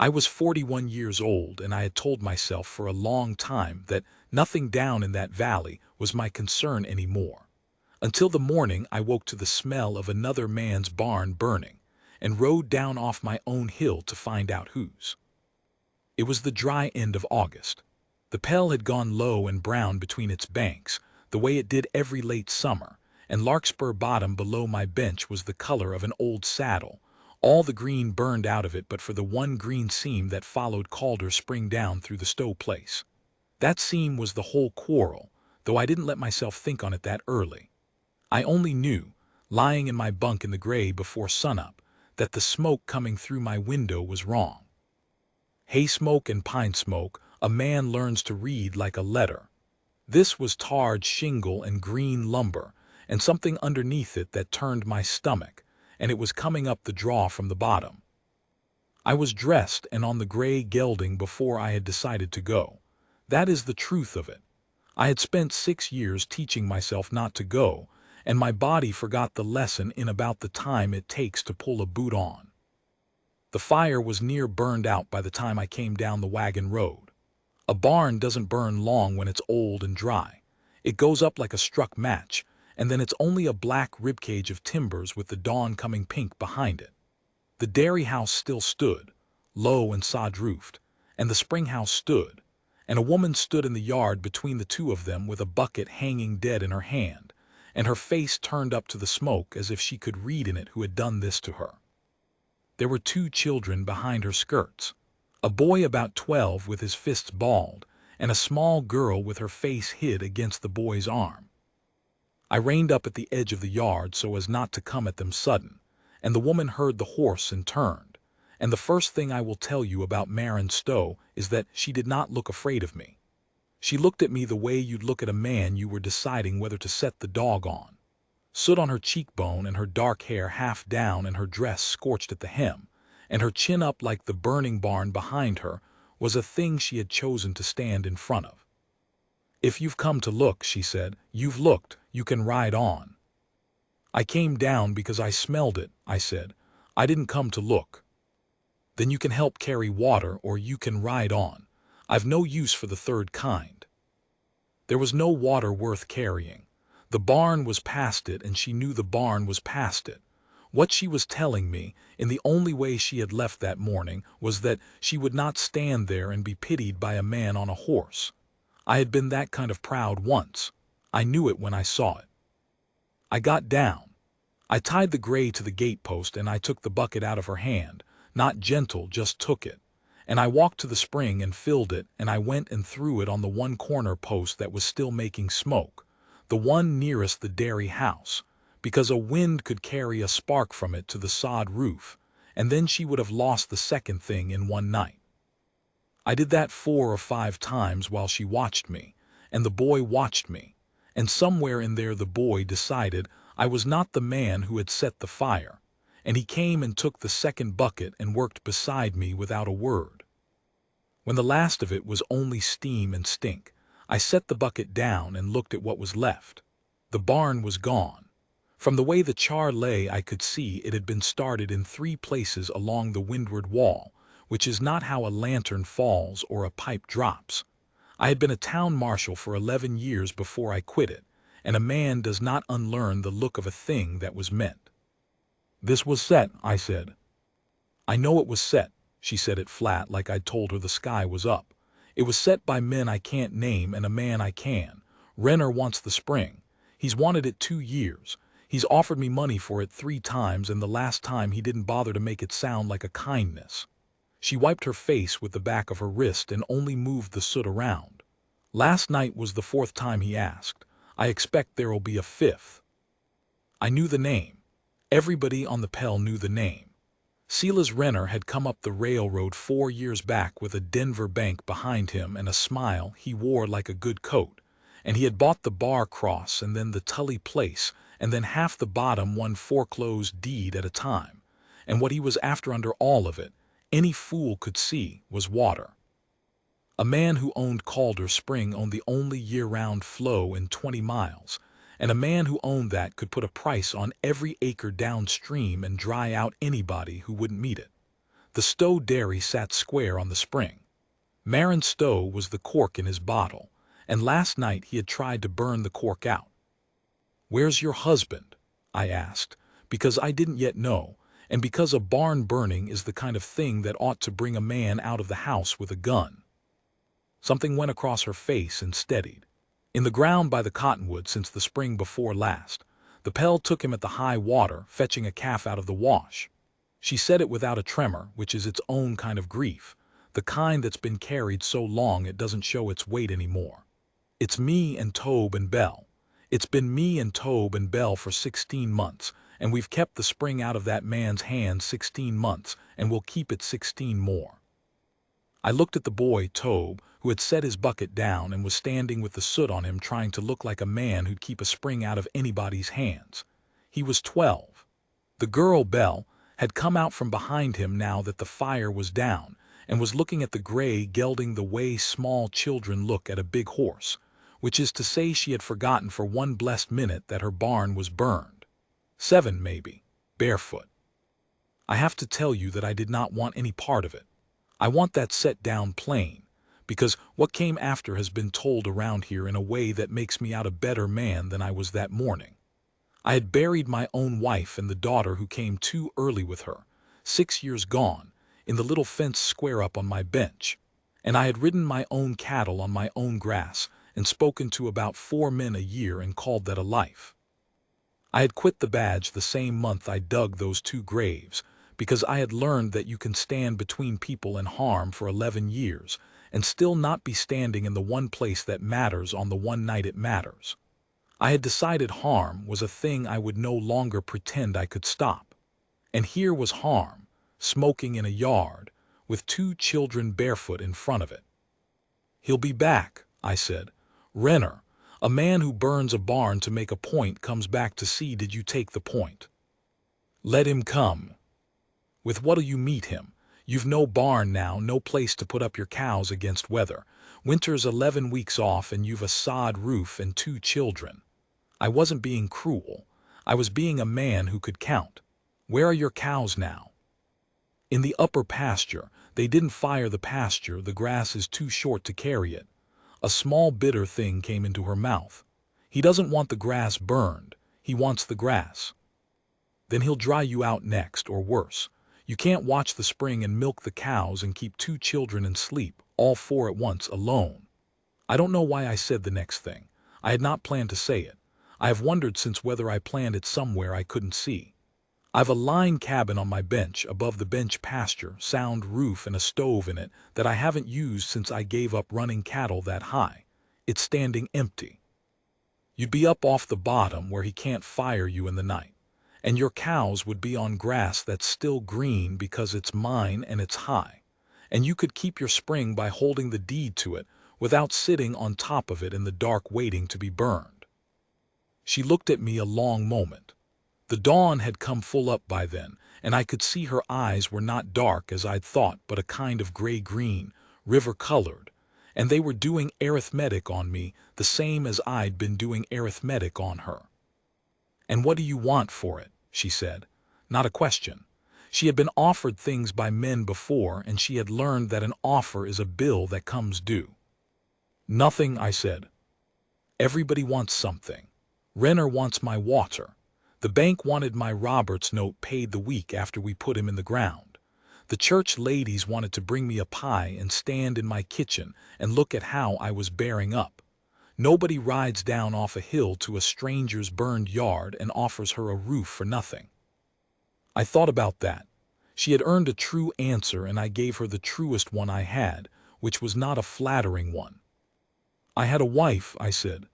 I was 41 years old, and I had told myself for a long time that nothing down in that valley was my concern anymore. Until the morning I woke to the smell of another man's barn burning, and rode down off my own hill to find out whose. It was the dry end of August. The Pell had gone low and brown between its banks, the way it did every late summer, and Larkspur Bottom below my bench was the color of an old saddle, all the green burned out of it but for the one green seam that followed Calder Spring down through the Stowe place. That seam was the whole quarrel, though I didn't let myself think on it that early. I only knew, lying in my bunk in the gray before sunup, that the smoke coming through my window was wrong. Hay smoke and pine smoke, a man learns to read like a letter. This was tarred shingle and green lumber, and something underneath it that turned my stomach, and it was coming up the draw from the bottom. I was dressed and on the gray gelding before I had decided to go. That is the truth of it. I had spent 6 years teaching myself not to go, and my body forgot the lesson in about the time it takes to pull a boot on. The fire was near burned out by the time I came down the wagon road. A barn doesn't burn long when it's old and dry. It goes up like a struck match, and then it's only a black ribcage of timbers with the dawn coming pink behind it. The dairy house still stood, low and sod-roofed, and the spring house stood, and a woman stood in the yard between the two of them with a bucket hanging dead in her hand, and her face turned up to the smoke as if she could read in it who had done this to her. There were 2 children behind her skirts, a boy about 12 with his fists balled, and a small girl with her face hid against the boy's arm. I reined up at the edge of the yard so as not to come at them sudden, and the woman heard the horse and turned, and the first thing I will tell you about Marin Stowe is that she did not look afraid of me. She looked at me the way you'd look at a man you were deciding whether to set the dog on. Soot on her cheekbone and her dark hair half down and her dress scorched at the hem, and her chin up like the burning barn behind her was a thing she had chosen to stand in front of. "If you've come to look," she said, "you've looked, you can ride on." "I came down because I smelled it," I said. "I didn't come to look." "Then you can help carry water or you can ride on. I've no use for the third kind." There was no water worth carrying. The barn was past it, and she knew the barn was past it. What she was telling me, in the only way she had left that morning, was that she would not stand there and be pitied by a man on a horse. I had been that kind of proud once. I knew it when I saw it. I got down. I tied the gray to the gate-post, and I took the bucket out of her hand, not gentle, just took it. And I walked to the spring and filled it, and I went and threw it on the one corner post that was still making smoke, the one nearest the dairy house, because a wind could carry a spark from it to the sod roof, and then she would have lost the second thing in one night. I did that 4 or 5 times while she watched me, and the boy watched me, and somewhere in there the boy decided I was not the man who had set the fire, and he came and took the second bucket and worked beside me without a word. When the last of it was only steam and stink, I set the bucket down and looked at what was left. The barn was gone. From the way the char lay I could see it had been started in 3 places along the windward wall, which is not how a lantern falls or a pipe drops. I had been a town marshal for 11 years before I quit it, and a man does not unlearn the look of a thing that was meant. "This was set," I said. "I know it was set," she said it flat like I'd told her the sky was up. "It was set by men I can't name and a man I can. Renner wants the spring. He's wanted it 2 years. He's offered me money for it 3 times, and the last time he didn't bother to make it sound like a kindness." She wiped her face with the back of her wrist and only moved the soot around. "Last night was the 4th time he asked. I expect there'll be a 5th. I knew the name. Everybody on the Pell knew the name. Silas Renner had come up the railroad 4 years back with a Denver bank behind him and a smile he wore like a good coat, and he had bought the Bar Cross and then the Tully Place and then half the bottom one foreclosed deed at a time, and what he was after under all of it, any fool could see, was water. A man who owned Calder Spring owned the only year-round flow in 20 miles, and a man who owned that could put a price on every acre downstream and dry out anybody who wouldn't meet it. The Stowe dairy sat square on the spring. Marin Stowe was the cork in his bottle, and last night he had tried to burn the cork out. "Where's your husband?" I asked, because I didn't yet know, and because a barn burning is the kind of thing that ought to bring a man out of the house with a gun. Something went across her face and steadied. "In the ground by the cottonwood since the spring before last. The Pell took him at the high water, fetching a calf out of the wash." She said it without a tremor, which is its own kind of grief, the kind that's been carried so long it doesn't show its weight anymore. "It's me and Tobe and Belle. It's been me and Tobe and Belle for 16 months, and we've kept the spring out of that man's hands 16 months, and we'll keep it 16 more." I looked at the boy, Tobe, who had set his bucket down and was standing with the soot on him trying to look like a man who'd keep a spring out of anybody's hands. He was 12. The girl, Belle, had come out from behind him now that the fire was down, and was looking at the gray gelding the way small children look at a big horse, which is to say she had forgotten for one blessed minute that her barn was burned. 7, maybe, barefoot. I have to tell you that I did not want any part of it. I want that set down plain, because what came after has been told around here in a way that makes me out a better man than I was that morning. I had buried my own wife and the daughter who came too early with her, 6 years gone, in the little fence square up on my bench, and I had ridden my own cattle on my own grass and spoken to about 4 men a year and called that a life. I had quit the badge the same month I dug those 2 graves, because I had learned that you can stand between people and harm for 11 years and still not be standing in the one place that matters on the one night it matters. I had decided harm was a thing I would no longer pretend I could stop. And here was harm, smoking in a yard, with 2 children barefoot in front of it. "He'll be back," I said. "Renner, a man who burns a barn to make a point comes back to see did you take the point. Let him come. With what'll you meet him? You've no barn now, no place to put up your cows against weather. Winter's 11 weeks off and you've a sod roof and 2 children. I wasn't being cruel. I was being a man who could count. Where are your cows now?" "In the upper pasture. They didn't fire the pasture, the grass is too short to carry it." A small bitter thing came into her mouth. "He doesn't want the grass burned. He wants the grass." "Then he'll dry you out next, or worse. You can't watch the spring and milk the cows and keep 2 children and sleep, all 4 at once, alone." I don't know why I said the next thing. I had not planned to say it. I have wondered since whether I planned it somewhere I couldn't see. I've a line cabin on my bench, above the bench pasture, sound roof and a stove in it that I haven't used since I gave up running cattle that high. It's standing empty. You'd be up off the bottom where he can't fire you in the night, and your cows would be on grass that's still green because it's mine and it's high, and you could keep your spring by holding the deed to it without sitting on top of it in the dark waiting to be burned. She looked at me a long moment. The dawn had come full up by then, and I could see her eyes were not dark as I'd thought, but a kind of gray-green, river-colored, and they were doing arithmetic on me the same as I'd been doing arithmetic on her. "And what do you want for it?" she said. Not a question. She had been offered things by men before, and she had learned that an offer is a bill that comes due. "Nothing," I said. "Everybody wants something. Renner wants my water. The bank wanted my Roberts note paid the week after we put him in the ground. The church ladies wanted to bring me a pie and stand in my kitchen and look at how I was bearing up. Nobody rides down off a hill to a stranger's burned yard and offers her a roof for nothing." I thought about that. She had earned a true answer, and I gave her the truest one I had, which was not a flattering one. "I had a wife," I said,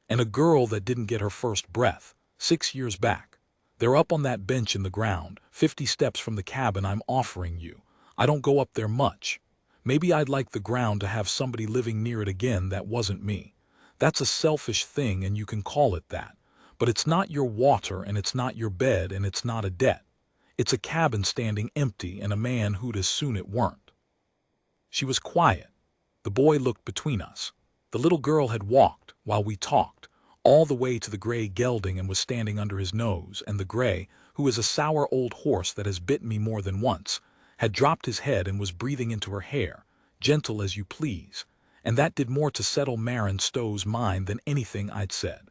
"and a girl that didn't get her first breath, 6 years back. They're up on that bench in the ground, 50 steps from the cabin I'm offering you. I don't go up there much. Maybe I'd like the ground to have somebody living near it again that wasn't me. That's a selfish thing, and you can call it that. But it's not your water, and it's not your bed, and it's not a debt. It's a cabin standing empty and a man who'd as soon it weren't." She was quiet. The boy looked between us. The little girl had walked, while we talked, all the way to the gray gelding and was standing under his nose, and the gray, who is a sour old horse that has bitten me more than once, had dropped his head and was breathing into her hair, gentle as you please, and that did more to settle Marin Stowe's mind than anything I'd said.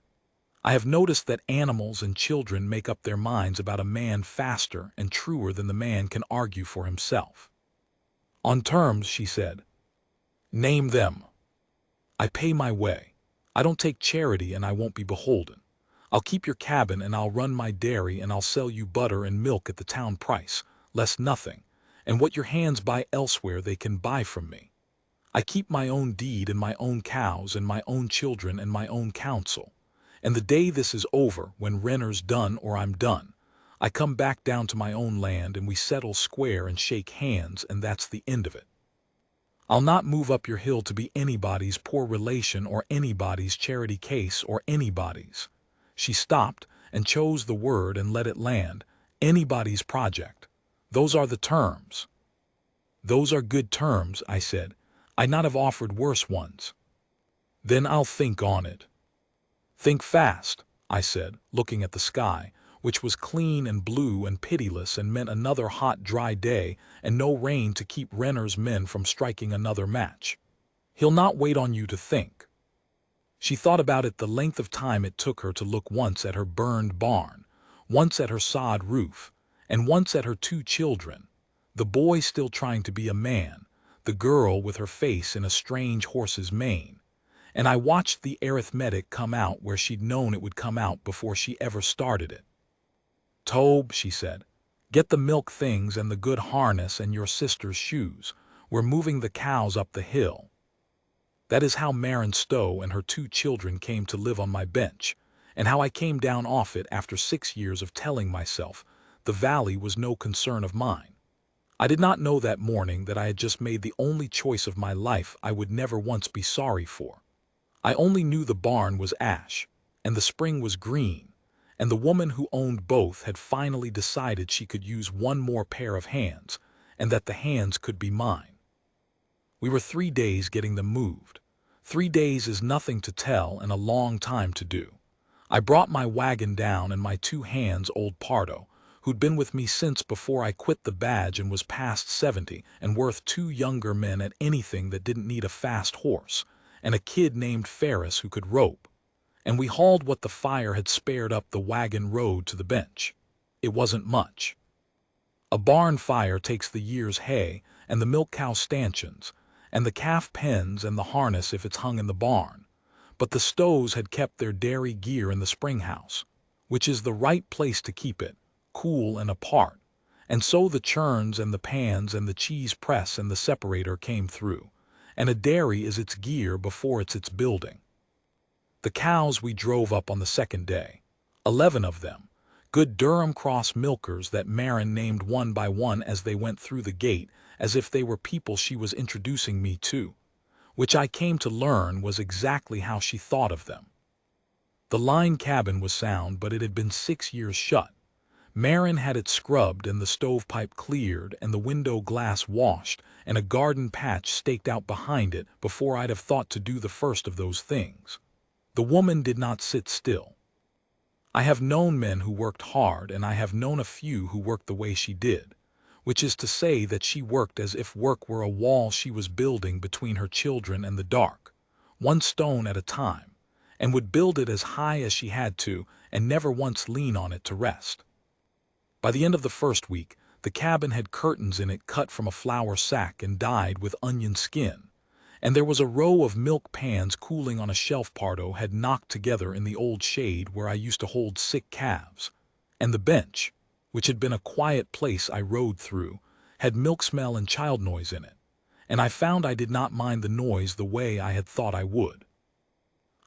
I have noticed that animals and children make up their minds about a man faster and truer than the man can argue for himself. On terms, she said. Name them. I pay my way. I don't take charity and I won't be beholden. I'll keep your cabin and I'll run my dairy and I'll sell you butter and milk at the town price, less nothing, and what your hands buy elsewhere they can buy from me. I keep my own deed and my own cows and my own children and my own counsel. And the day this is over, when Renner's done or I'm done, I come back down to my own land and we settle square and shake hands, and that's the end of it. I'll not move up your hill to be anybody's poor relation or anybody's charity case or anybody's. She stopped and chose the word and let it land. Anybody's project. Those are the terms. Those are good terms, I said. I'd not have offered worse ones. Then I'll think on it. Think fast, I said, looking at the sky, which was clean and blue and pitiless and meant another hot, dry day and no rain to keep Renner's men from striking another match. He'll not wait on you to think. She thought about it the length of time it took her to look once at her burned barn, once at her sod roof, and once at her 2 children, the boy still trying to be a man, the girl with her face in a strange horse's mane. And I watched the arithmetic come out where she'd known it would come out before she ever started it. Tobe, she said, get the milk things and the good harness and your sister's shoes. We're moving the cows up the hill. That is how Marin Stowe and her 2 children came to live on my bench, and how I came down off it after 6 years of telling myself the valley was no concern of mine. I did not know that morning that I had just made the only choice of my life I would never once be sorry for. I only knew the barn was ash, and the spring was green, and the woman who owned both had finally decided she could use one more pair of hands, and that the hands could be mine. We were 3 days getting them moved. 3 days is nothing to tell and a long time to do. I brought my wagon down and my 2 hands, old Pardo, who'd been with me since before I quit the badge and was past 70 and worth 2 younger men at anything that didn't need a fast horse, and a kid named Ferris who could rope, and we hauled what the fire had spared up the wagon road to the bench. It wasn't much. A barn fire takes the year's hay and the milk cow stanchions, and the calf pens and the harness if it's hung in the barn, but the Stows had kept their dairy gear in the spring house, which is the right place to keep it, cool and apart, and so the churns and the pans and the cheese press and the separator came through, and a dairy is its gear before it's its building. The cows we drove up on the 2nd day, 11 of them, good Durham Cross milkers that Marin named one by one as they went through the gate as if they were people she was introducing me to, which I came to learn was exactly how she thought of them. The line cabin was sound, but it had been 6 years shut. Marin had it scrubbed and the stovepipe cleared and the window glass washed and a garden patch staked out behind it before I'd have thought to do the first of those things. The woman did not sit still. I have known men who worked hard, and I have known a few who worked the way she did, which is to say that she worked as if work were a wall she was building between her children and the dark, 1 stone at a time, and would build it as high as she had to and never once lean on it to rest. By the end of the 1st week, the cabin had curtains in it cut from a flour sack and dyed with onion skin, and there was a row of milk pans cooling on a shelf Pardo had knocked together in the old shade where I used to hold sick calves, and the bench, which had been a quiet place I rode through, had milk smell and child noise in it, and I found I did not mind the noise the way I had thought I would.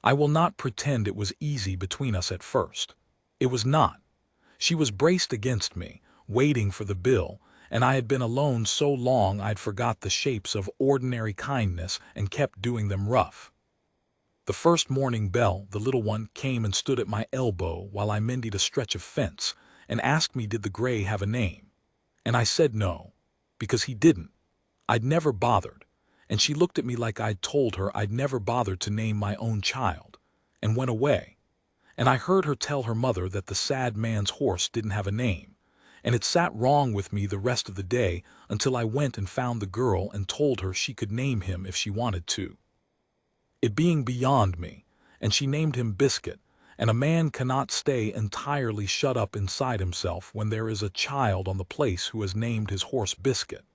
I will not pretend it was easy between us at first. It was not. She was braced against me, waiting for the bill, and I had been alone so long I'd forgot the shapes of ordinary kindness and kept doing them rough. The first morning Belle, the little one, came and stood at my elbow while I mended a stretch of fence and asked me did the gray have a name, and I said no, because he didn't. I'd never bothered, and she looked at me like I'd told her I'd never bothered to name my own child, and went away. And I heard her tell her mother that the sad man's horse didn't have a name, and it sat wrong with me the rest of the day until I went and found the girl and told her she could name him if she wanted to. It being beyond me, and she named him Biscuit, and a man cannot stay entirely shut up inside himself when there is a child on the place who has named his horse Biscuit.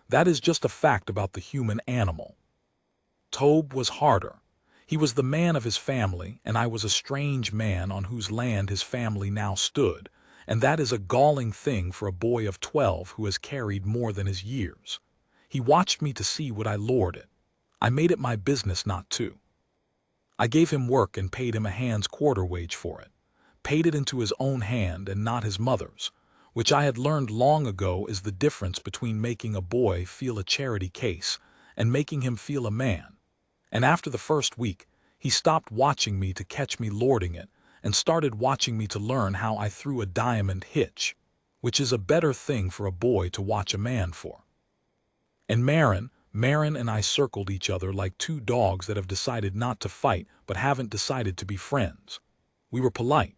That is just a fact about the human animal. Tobe was harder. He was the man of his family, and I was a strange man on whose land his family now stood, and that is a galling thing for a boy of 12 who has carried more than his years. He watched me to see would I lord it. I made it my business not to. I gave him work and paid him a hand's quarter wage for it, paid it into his own hand and not his mother's, which I had learned long ago is the difference between making a boy feel a charity case and making him feel a man. And after the first week, he stopped watching me to catch me lording it and started watching me to learn how I threw a diamond hitch, which is a better thing for a boy to watch a man for. And Marin and I circled each other like two dogs that have decided not to fight but haven't decided to be friends. We were polite.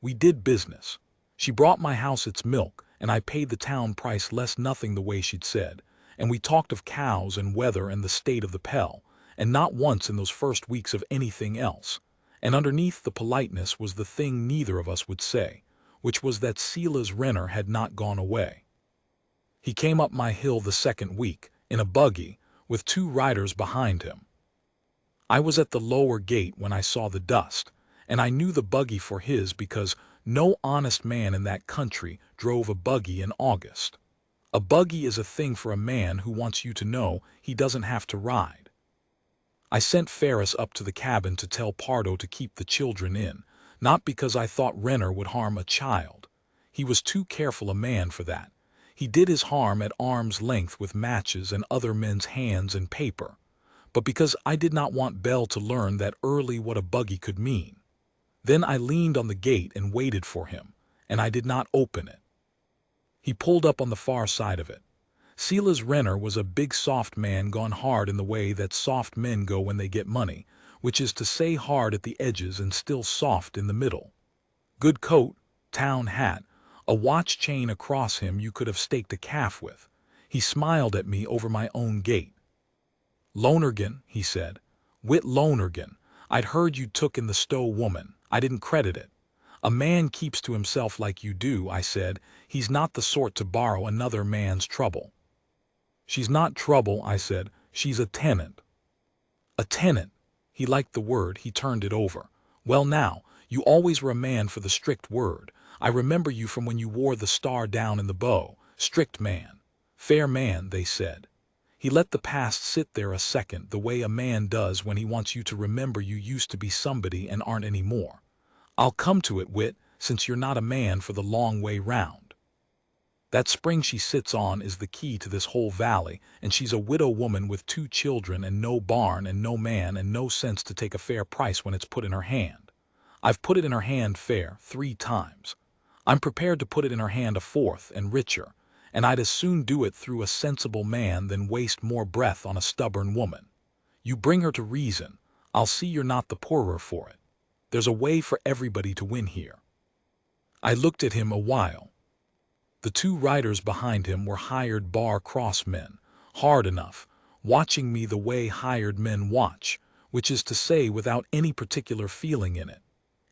We did business. She brought my house its milk, and I paid the town price less nothing the way she'd said, and we talked of cows and weather and the state of the Pell, and not once in those first weeks of anything else. And underneath the politeness was the thing neither of us would say, which was that Sila's Renner had not gone away. He came up my hill the second week, in a buggy, with 2 riders behind him. I was at the lower gate when I saw the dust, and I knew the buggy for his because no honest man in that country drove a buggy in August. A buggy is a thing for a man who wants you to know he doesn't have to ride. I sent Ferris up to the cabin to tell Pardo to keep the children in, not because I thought Renner would harm a child. He was too careful a man for that. He did his harm at arm's length with matches and other men's hands and paper, but because I did not want Belle to learn that early what a buggy could mean. Then I leaned on the gate and waited for him, and I did not open it. He pulled up on the far side of it. Sila's Renner was a big soft man gone hard in the way that soft men go when they get money, which is to say hard at the edges and still soft in the middle. Good coat, town hat, a watch chain across him you could have staked a calf with. He smiled at me over my own gate. "Lonergan," he said. "Whit Lonergan. I'd heard you took in the Stowe woman. I didn't credit it. A man keeps to himself like you do," I said. "He's not the sort to borrow another man's trouble." "She's not trouble," I said. "She's a tenant." "A tenant." He liked the word. He turned it over. "Well now, you always were a man for the strict word. I remember you from when you wore the star down in the bow. Strict man. Fair man," they said. He let the past sit there a second, the way a man does when he wants you to remember you used to be somebody and aren't any more. "I'll come to it, Whit, since you're not a man for the long way round. That spring she sits on is the key to this whole valley, and she's a widow woman with 2 children and no barn and no man and no sense to take a fair price when it's put in her hand. I've put it in her hand fair 3 times. I'm prepared to put it in her hand a 4th and richer, and I'd as soon do it through a sensible man than waste more breath on a stubborn woman. You bring her to reason, I'll see you're not the poorer for it. There's a way for everybody to win here." I looked at him a while. The 2 riders behind him were hired bar-cross men, hard enough, watching me the way hired men watch, which is to say without any particular feeling in it.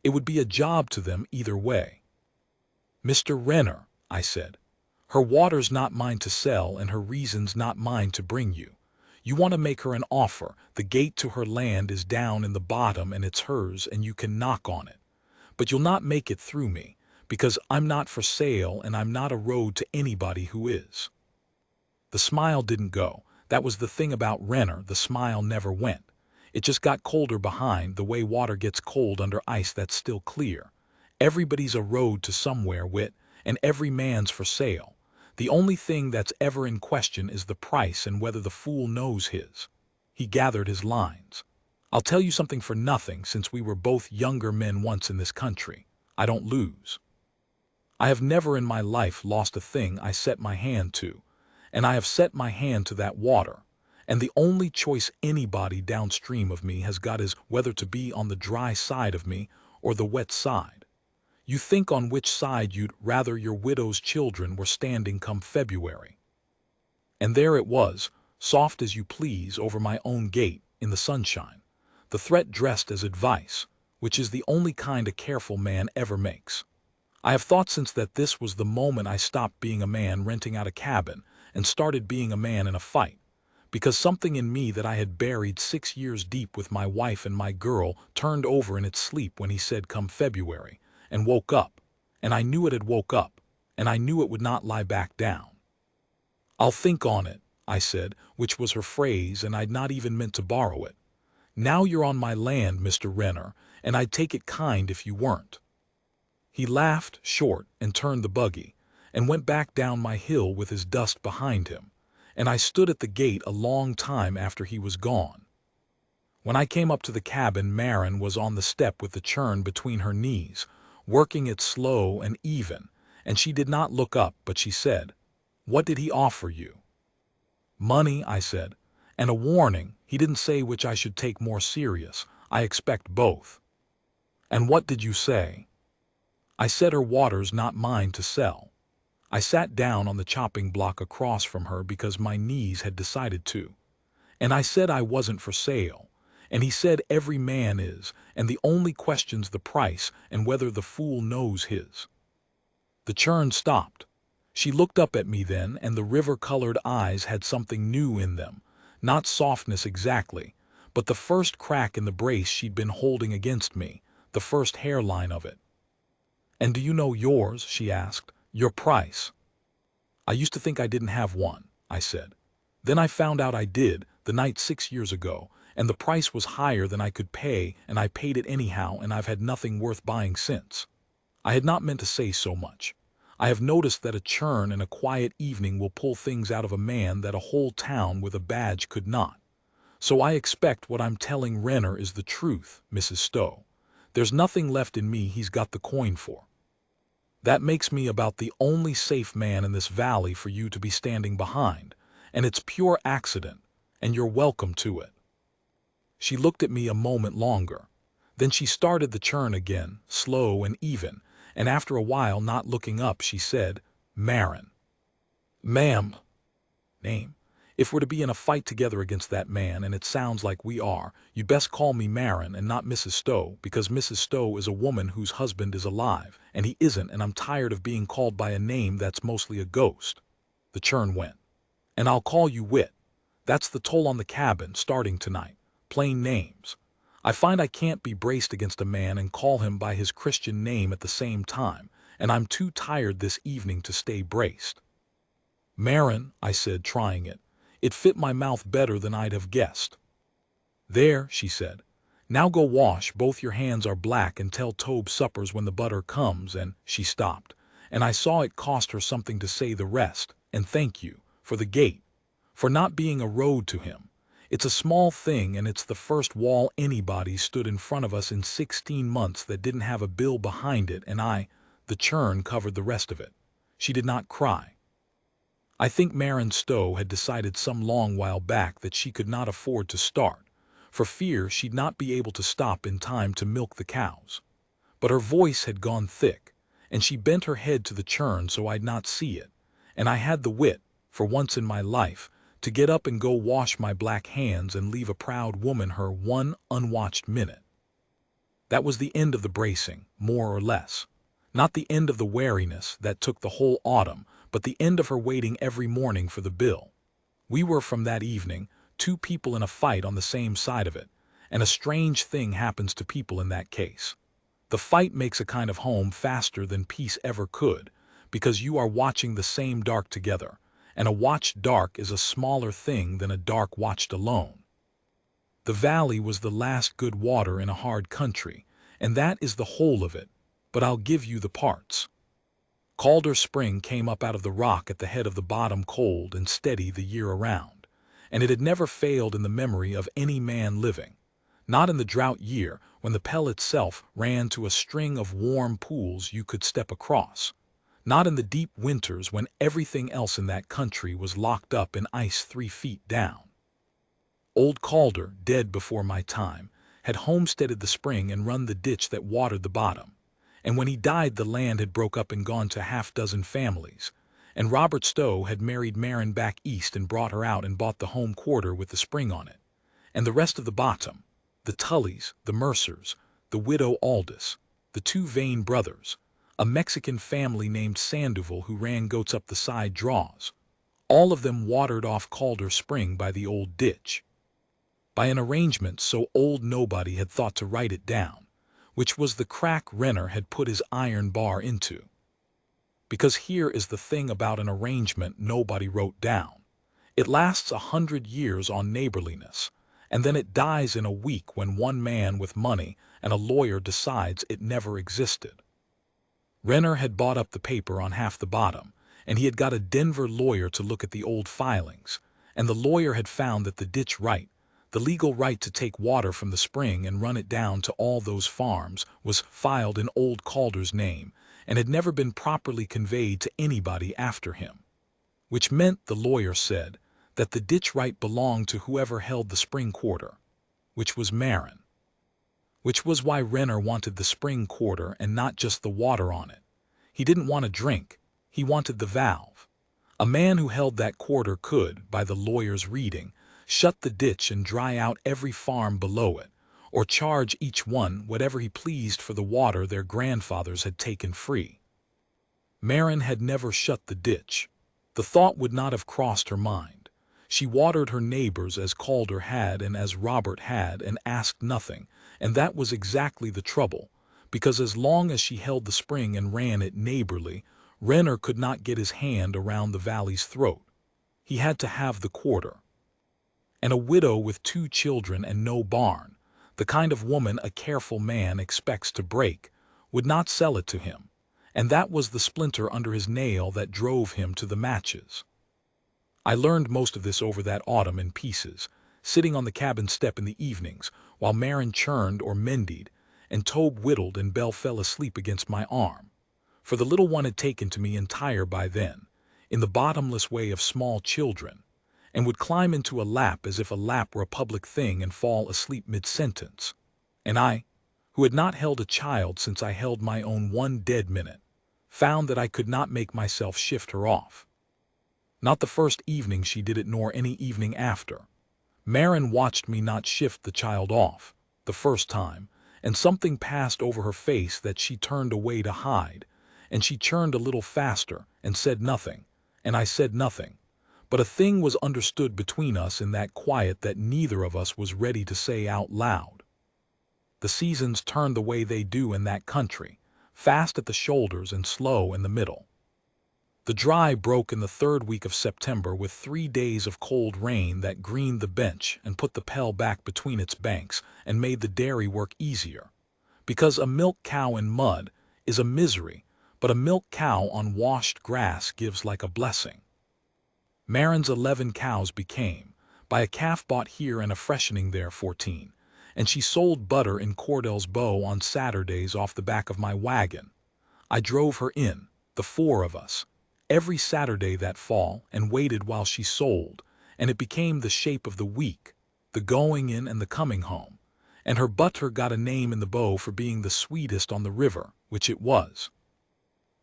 It would be a job to them either way. "Mr. Renner," I said, "her water's not mine to sell and her reason's not mine to bring you. You want to make her an offer. The gate to her land is down in the bottom and it's hers and you can knock on it. But you'll not make it through me, because I'm not for sale and I'm not a road to anybody who is." The smile didn't go. That was the thing about Renner, the smile never went. It just got colder behind, the way water gets cold under ice that's still clear. Everybody's a road to somewhere, Whit, and every man's for sale. The only thing that's ever in question is the price and whether the fool knows his. He gathered his lines. "I'll tell you something for nothing, since we were both younger men once in this country. I don't lose. I have never in my life lost a thing I set my hand to, and I have set my hand to that water, and the only choice anybody downstream of me has got is whether to be on the dry side of me or the wet side. You think on which side you'd rather your widow's children were standing come February. And there it was, soft as you please over my own gate, in the sunshine. The threat dressed as advice, which is the only kind a careful man ever makes. I have thought since that this was the moment I stopped being a man renting out a cabin and started being a man in a fight, because something in me that I had buried 6 years deep with my wife and my girl turned over in its sleep when he said come February, and woke up, and I knew it had woke up, and I knew it would not lie back down. "I'll think on it," I said, which was her phrase, and I'd not even meant to borrow it. "Now you're on my land, Mr. Renner, and I'd take it kind if you weren't." He laughed short and turned the buggy, and went back down my hill with his dust behind him, and I stood at the gate a long time after he was gone. When I came up to the cabin, Marin was on the step with the churn between her knees, working it slow and even, and she did not look up, but she said, "What did he offer you?" "Money," I said, "and a warning. He didn't say which I should take more serious. I expect both." "And what did you say?" "I said her water's not mine to sell." I sat down on the chopping block across from her because my knees had decided to. "And I said I wasn't for sale. And he said every man is, and the only question's the price and whether the fool knows his." The churn stopped. She looked up at me then, and the river-colored eyes had something new in them, not softness exactly, but the first crack in the brace she'd been holding against me, the first hairline of it. "And do you know yours?" she asked. "Your price?" "I used to think I didn't have one," I said. "Then I found out I did, the night 6 years ago, and the price was higher than I could pay, and I paid it anyhow, and I've had nothing worth buying since." I had not meant to say so much. I have noticed that a churn in a quiet evening will pull things out of a man that a whole town with a badge could not. "So I expect what I'm telling Renner is the truth, Mrs. Stowe. There's nothing left in me he's got the coin for. That makes me about the only safe man in this valley for you to be standing behind, and it's pure accident, and you're welcome to it." She looked at me a moment longer. Then she started the churn again, slow and even, and after a while, not looking up, she said, "Marin." "Ma'am." "Name. If we're to be in a fight together against that man, and it sounds like we are, you'd best call me Marin and not Mrs. Stowe, because Mrs. Stowe is a woman whose husband is alive, and he isn't, and I'm tired of being called by a name that's mostly a ghost." The churn went. "And I'll call you Wit. That's the toll on the cabin, starting tonight. Plain names. I find I can't be braced against a man and call him by his Christian name at the same time, and I'm too tired this evening to stay braced." "Marin," I said, trying it. It fit my mouth better than I'd have guessed. "There," she said. "Now go wash, both your hands are black, and tell Tobe suppers when the butter comes," and she stopped, and I saw it cost her something to say the rest, and thank you, for the gate, for not being a road to him. It's a small thing, and it's the first wall anybody stood in front of us in 16 months that didn't have a bill behind it, and the churn covered the rest of it. She did not cry. I think Marin Stowe had decided some long while back that she could not afford to start, for fear she'd not be able to stop in time to milk the cows. But her voice had gone thick, and she bent her head to the churn so I'd not see it, and I had the wit, for once in my life, to get up and go wash my black hands and leave a proud woman her one unwatched minute. That was the end of the bracing, more or less. Not the end of the wariness that took the whole autumn, but the end of her waiting every morning for the bill. We were, from that evening, two people in a fight on the same side of it, and a strange thing happens to people in that case. The fight makes a kind of home faster than peace ever could, because you are watching the same dark together, and a watched dark is a smaller thing than a dark watched alone. The valley was the last good water in a hard country, and that is the whole of it, but I'll give you the parts. Calder Spring came up out of the rock at the head of the bottom, cold and steady the year around, and it had never failed in the memory of any man living. Not in the drought year, when the Pell itself ran to a string of warm pools you could step across. Not in the deep winters when everything else in that country was locked up in ice 3 feet down. Old Calder, dead before my time, had homesteaded the spring and run the ditch that watered the bottom, and when he died the land had broke up and gone to half-dozen families, and Robert Stowe had married Marin back east and brought her out and bought the home quarter with the spring on it, and the rest of the bottom, the Tullys, the Mercers, the widow Aldous, the two Vane brothers, a Mexican family named Sandoval who ran goats up the side draws, all of them watered off Calder Spring by the old ditch, by an arrangement so old nobody had thought to write it down, which was the crack Renner had put his iron bar into. Because here is the thing about an arrangement nobody wrote down. It lasts 100 years on neighborliness, and then it dies in a week when one man with money and a lawyer decides it never existed. Renner had bought up the paper on half the bottom, and he had got a Denver lawyer to look at the old filings, and the lawyer had found that the ditch right, the legal right to take water from the spring and run it down to all those farms, was filed in old Calder's name and had never been properly conveyed to anybody after him. Which meant, the lawyer said, that the ditch right belonged to whoever held the spring quarter, which was Marin. Which was why Renner wanted the spring quarter and not just the water on it. He didn't want a drink, he wanted the valve. A man who held that quarter could, by the lawyer's reading, shut the ditch and dry out every farm below it, or charge each one whatever he pleased for the water their grandfathers had taken free. Marin had never shut the ditch. The thought would not have crossed her mind. She watered her neighbors as Calder had and as Robert had and asked nothing, and that was exactly the trouble, because as long as she held the spring and ran it neighborly, Renner could not get his hand around the valley's throat. He had to have the quarter. And a widow with 2 children and no barn, the kind of woman a careful man expects to break, would not sell it to him, and that was the splinter under his nail that drove him to the matches. I learned most of this over that autumn in pieces, sitting on the cabin step in the evenings while Marin churned or mended, and Tobe whittled and Belle fell asleep against my arm, for the little one had taken to me entire by then, in the bottomless way of small children, and would climb into a lap as if a lap were a public thing and fall asleep mid-sentence. And I, who had not held a child since I held my own one dead minute, found that I could not make myself shift her off. Not the first evening she did it nor any evening after. Marin watched me not shift the child off, the first time, and something passed over her face that she turned away to hide, and she churned a little faster and said nothing, and I said nothing. But a thing was understood between us in that quiet that neither of us was ready to say out loud. The seasons turned the way they do in that country, fast at the shoulders and slow in the middle. The dry broke in the 3rd week of September with 3 days of cold rain that greened the bench and put the Pell back between its banks and made the dairy work easier. Because a milk cow in mud is a misery, but a milk cow on washed grass gives like a blessing. Marin's 11 cows became, by a calf bought here and a freshening there, 14, and she sold butter in Cordell's Bow on Saturdays off the back of my wagon. I drove her in, the 4 of us, every Saturday that fall and waited while she sold, and it became the shape of the week, the going in and the coming home, and her butter got a name in the Bow for being the sweetest on the river, which it was.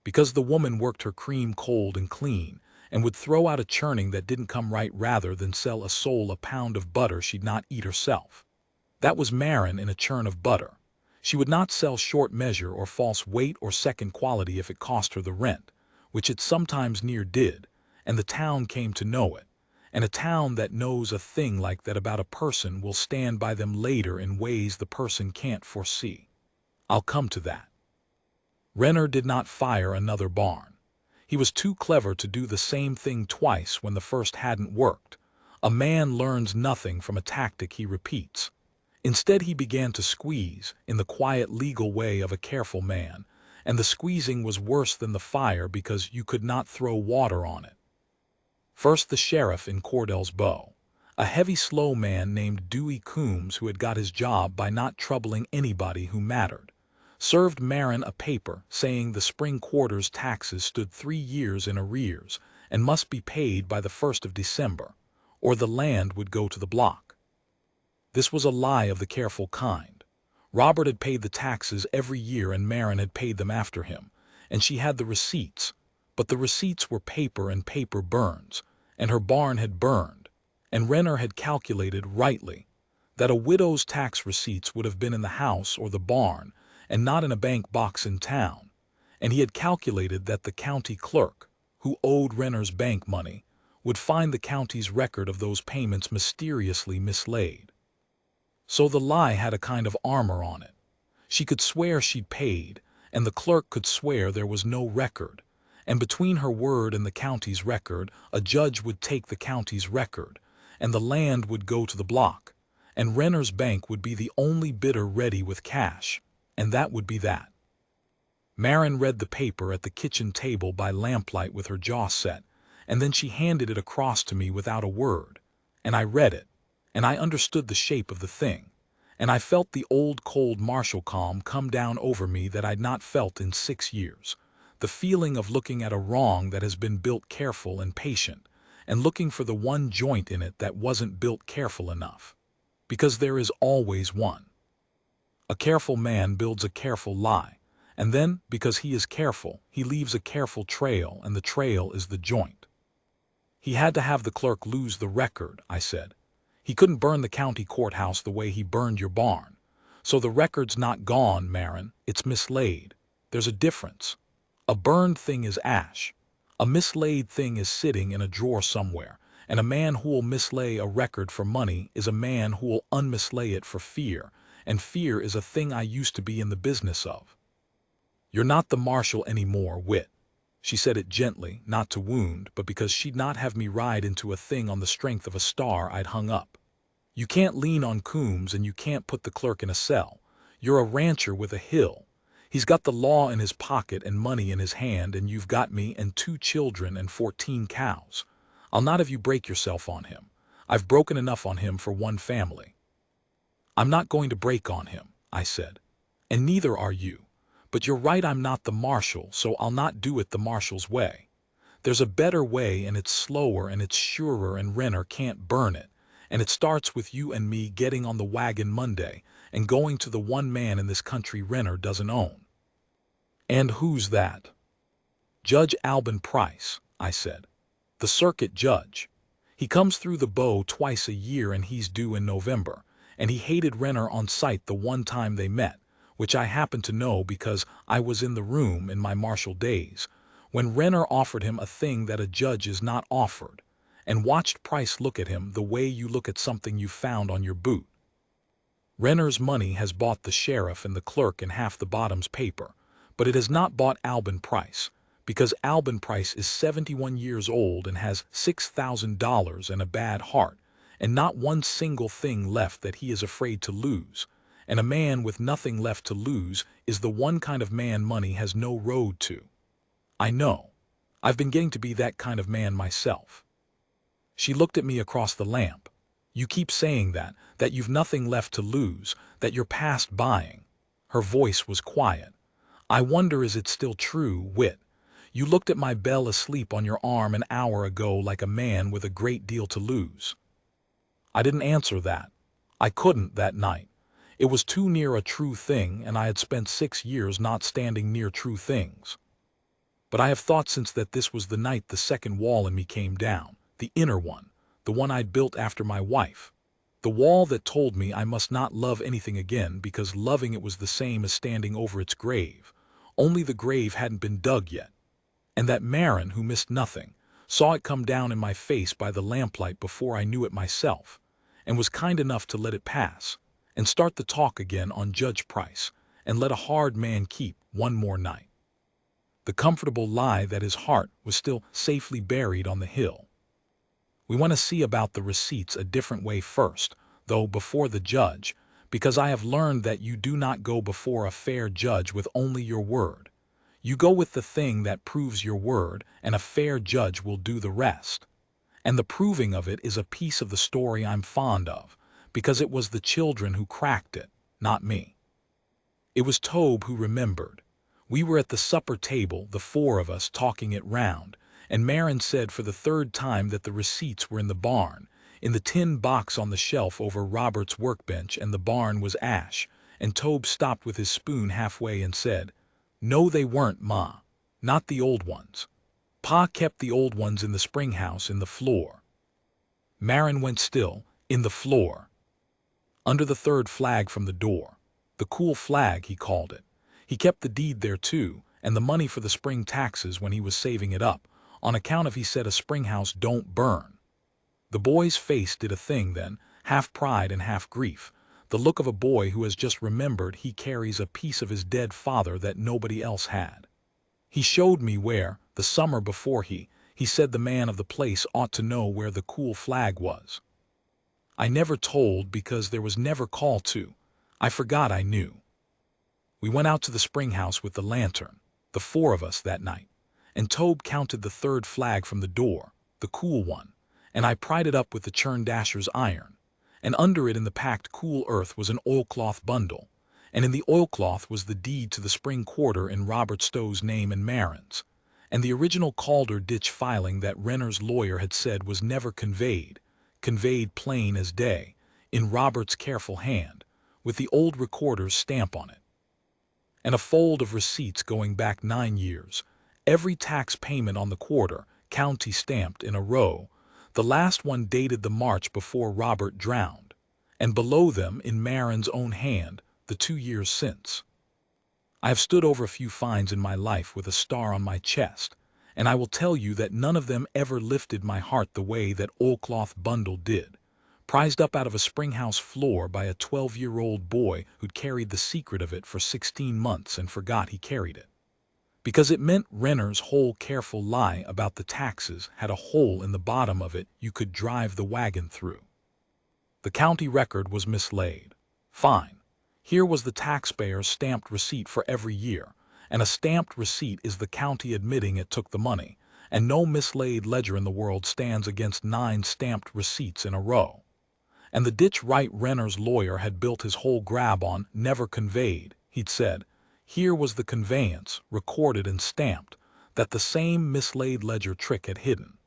Because the woman worked her cream cold and clean, and would throw out a churning that didn't come right rather than sell a soul a pound of butter she'd not eat herself. That was Marin in a churn of butter. She would not sell short measure or false weight or second quality if it cost her the rent, which it sometimes near did, and the town came to know it, and a town that knows a thing like that about a person will stand by them later in ways the person can't foresee. I'll come to that. Renner did not fire another barn. He was too clever to do the same thing twice when the first hadn't worked. A man learns nothing from a tactic he repeats. Instead he began to squeeze, in the quiet legal way of a careful man, and the squeezing was worse than the fire because you could not throw water on it. First the sheriff in Cordell's Bow, a heavy slow man named Dewey Coombs who had got his job by not troubling anybody who mattered, served Marin a paper saying the spring quarter's taxes stood 3 years in arrears and must be paid by the 1st of December, or the land would go to the block. This was a lie of the careful kind. Robert had paid the taxes every year and Marin had paid them after him, and she had the receipts, but the receipts were paper and paper burns, and her barn had burned, and Renner had calculated rightly that a widow's tax receipts would have been in the house or the barn and not in a bank box in town, and he had calculated that the county clerk, who owed Renner's bank money, would find the county's record of those payments mysteriously mislaid. So the lie had a kind of armor on it. She could swear she'd paid, and the clerk could swear there was no record, and between her word and the county's record, a judge would take the county's record, and the land would go to the block, and Renner's bank would be the only bidder ready with cash, and that would be that. Marin read the paper at the kitchen table by lamplight with her jaw set, and then she handed it across to me without a word, and I read it, and I understood the shape of the thing, and I felt the old cold martial calm come down over me that I'd not felt in 6 years, the feeling of looking at a wrong that has been built careful and patient, and looking for the one joint in it that wasn't built careful enough, because there is always one. A careful man builds a careful lie, and then, because he is careful, he leaves a careful trail, and the trail is the joint. He had to have the clerk lose the record, I said. He couldn't burn the county courthouse the way he burned your barn. So the record's not gone, Marin, it's mislaid. There's a difference. A burned thing is ash. A mislaid thing is sitting in a drawer somewhere, and a man who'll mislay a record for money is a man who'll unmislay it for fear, and fear is a thing I used to be in the business of. You're not the marshal anymore, Wit. She said it gently, not to wound, but because she'd not have me ride into a thing on the strength of a star I'd hung up. You can't lean on Coombs and you can't put the clerk in a cell. You're a rancher with a hill. He's got the law in his pocket and money in his hand, and you've got me and 2 children and 14 cows. I'll not have you break yourself on him. I've broken enough on him for one family. I'm not going to break on him, I said, and neither are you. But you're right, I'm not the marshal, so I'll not do it the marshal's way. There's a better way, and it's slower and it's surer, and Renner can't burn it, and it starts with you and me getting on the wagon Monday and going to the one man in this country Renner doesn't own. And who's that? Judge Alban Price, I said. The circuit judge. He comes through the bow twice a year and he's due in November, and he hated Renner on sight the one time they met, which I happen to know because I was in the room in my martial days, when Renner offered him a thing that a judge is not offered, and watched Price look at him the way you look at something you found on your boot. Renner's money has bought the sheriff and the clerk and half the bottom's paper, but it has not bought Alban Price, because Alban Price is 71 years old and has $6,000 and a bad heart, and not one single thing left that he is afraid to lose. And a man with nothing left to lose is the one kind of man money has no road to. I know. I've been getting to be that kind of man myself. She looked at me across the lamp. You keep saying that you've nothing left to lose, that you're past buying. Her voice was quiet. I wonder, is it still true, Wit? You looked at my belle asleep on your arm an hour ago like a man with a great deal to lose. I didn't answer that. I couldn't that night. It was too near a true thing, and I had spent 6 years not standing near true things. But I have thought since that this was the night the second wall in me came down, the inner one, the one I'd built after my wife. The wall that told me I must not love anything again because loving it was the same as standing over its grave, only the grave hadn't been dug yet. And that Marin, who missed nothing, saw it come down in my face by the lamplight before I knew it myself, and was kind enough to let it pass, and start the talk again on Judge Price, and let a hard man keep one more night. The comfortable lie that his heart was still safely buried on the hill. We want to see about the receipts a different way first, though before the judge, because I have learned that you do not go before a fair judge with only your word. You go with the thing that proves your word, and a fair judge will do the rest. And the proving of it is a piece of the story I'm fond of, because it was the children who cracked it, not me. It was Tobe who remembered. We were at the supper table, the 4 of us, talking it round, and Marin said for the 3rd time that the receipts were in the barn, in the tin box on the shelf over Robert's workbench, and the barn was ash, and Tobe stopped with his spoon halfway and said, "No, they weren't, Ma. Not the old ones. Pa kept the old ones in the spring house in the floor." Marin went still, in the floor, under the third flag from the door. The cool flag, he called it. He kept the deed there too, and the money for the spring taxes when he was saving it up, on account of he said a spring house don't burn. The boy's face did a thing then, half pride and half grief, the look of a boy who has just remembered he carries a piece of his dead father that nobody else had. He showed me where, the summer before he said the man of the place ought to know where the cool flag was. I never told because there was never call to. I forgot I knew. We went out to the spring house with the lantern, the four of us that night, and Tobe counted the third flag from the door, the cool one, and I pried it up with the churn dasher's iron, and under it in the packed cool earth was an oilcloth bundle, and in the oilcloth was the deed to the spring quarter in Robert Stowe's name and Marin's, and the original Calder ditch filing that Renner's lawyer had said was never conveyed plain as day, in Robert's careful hand, with the old recorder's stamp on it. And a fold of receipts going back 9 years, every tax payment on the quarter, county stamped in a row, the last one dated the March before Robert drowned, and below them, in Marin's own hand, the 2 years since. I have stood over a few fines in my life with a star on my chest, and I will tell you that none of them ever lifted my heart the way that oilcloth bundle did, prized up out of a spring-house floor by a 12-year-old boy who'd carried the secret of it for 16 months and forgot he carried it. Because it meant Renner's whole careful lie about the taxes had a hole in the bottom of it you could drive the wagon through. The county record was mislaid. Fine. Here was the taxpayer's stamped receipt for every year, and a stamped receipt is the county admitting it took the money, and no mislaid ledger in the world stands against 9 stamped receipts in a row. And the ditch right Renner's lawyer had built his whole grab on never conveyed, he'd said. Here was the conveyance, recorded and stamped, that the same mislaid ledger trick had hidden.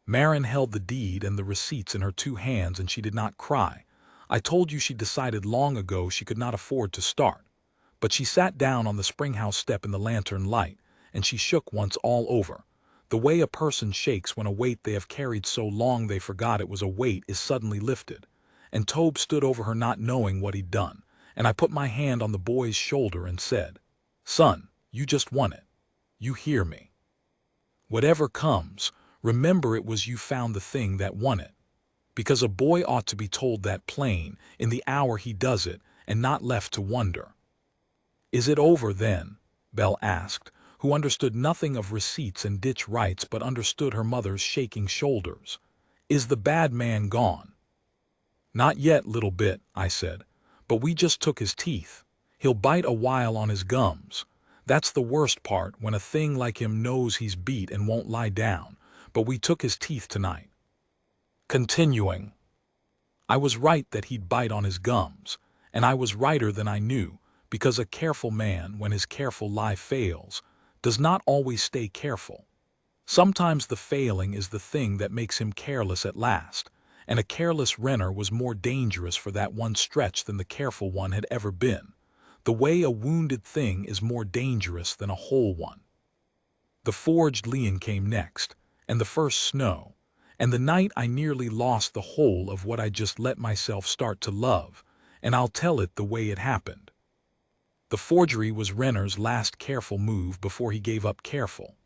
Marin held the deed and the receipts in her 2 hands, and she did not cry. I told you she'd decided long ago she could not afford to start. But she sat down on the spring-house step in the lantern light, and she shook once all over. The way a person shakes when a weight they have carried so long they forgot it was a weight is suddenly lifted. And Tobe stood over her not knowing what he'd done, and I put my hand on the boy's shoulder and said, "Son, you just won it. You hear me? Whatever comes, remember it was you found the thing that won it. Because a boy ought to be told that plain, in the hour he does it, and not left to wonder." "Is it over then?" Belle asked, who understood nothing of receipts and ditch rights but understood her mother's shaking shoulders. "Is the bad man gone?" "Not yet, little bit," I said, "but we just took his teeth. He'll bite a while on his gums. That's the worst part, when a thing like him knows he's beat and won't lie down, but we took his teeth tonight." Continuing. I was right that he'd bite on his gums, and I was righter than I knew, because a careful man, when his careful lie fails, does not always stay careful. Sometimes the failing is the thing that makes him careless at last, and a careless Renner was more dangerous for that one stretch than the careful one had ever been, the way a wounded thing is more dangerous than a whole one. The forged lien came next, and the first snow, and the night I nearly lost the whole of what I just let myself start to love, and I'll tell it the way it happened. The forgery was Renner's last careful move before he gave up careful.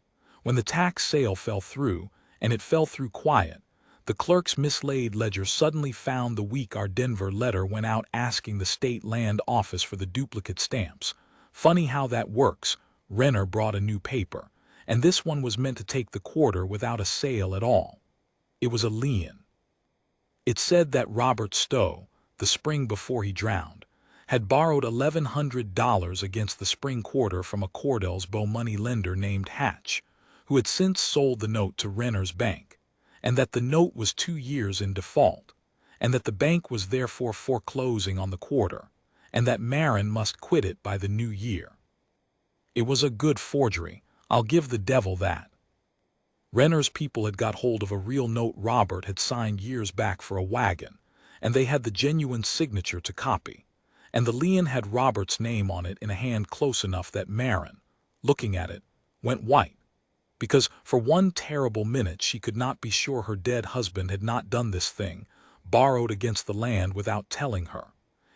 When the tax sale fell through, and it fell through quiet, the clerk's mislaid ledger suddenly found the week our Denver letter went out asking the state land office for the duplicate stamps. Funny how that works. Renner brought a new paper, and this one was meant to take the quarter without a sale at all. It was a lien. It said that Robert Stowe, the spring before he drowned, had borrowed $1,100 against the spring quarter from a Cordellsbow money lender named Hatch, who had since sold the note to Renner's bank, and that the note was 2 years in default, and that the bank was therefore foreclosing on the quarter, and that Marin must quit it by the new year. It was a good forgery, I'll give the devil that. Renner's people had got hold of a real note Robert had signed years back for a wagon, and they had the genuine signature to copy, and the lien had Robert's name on it in a hand close enough that Marin, looking at it, went white, because for one terrible minute she could not be sure her dead husband had not done this thing, borrowed against the land without telling her,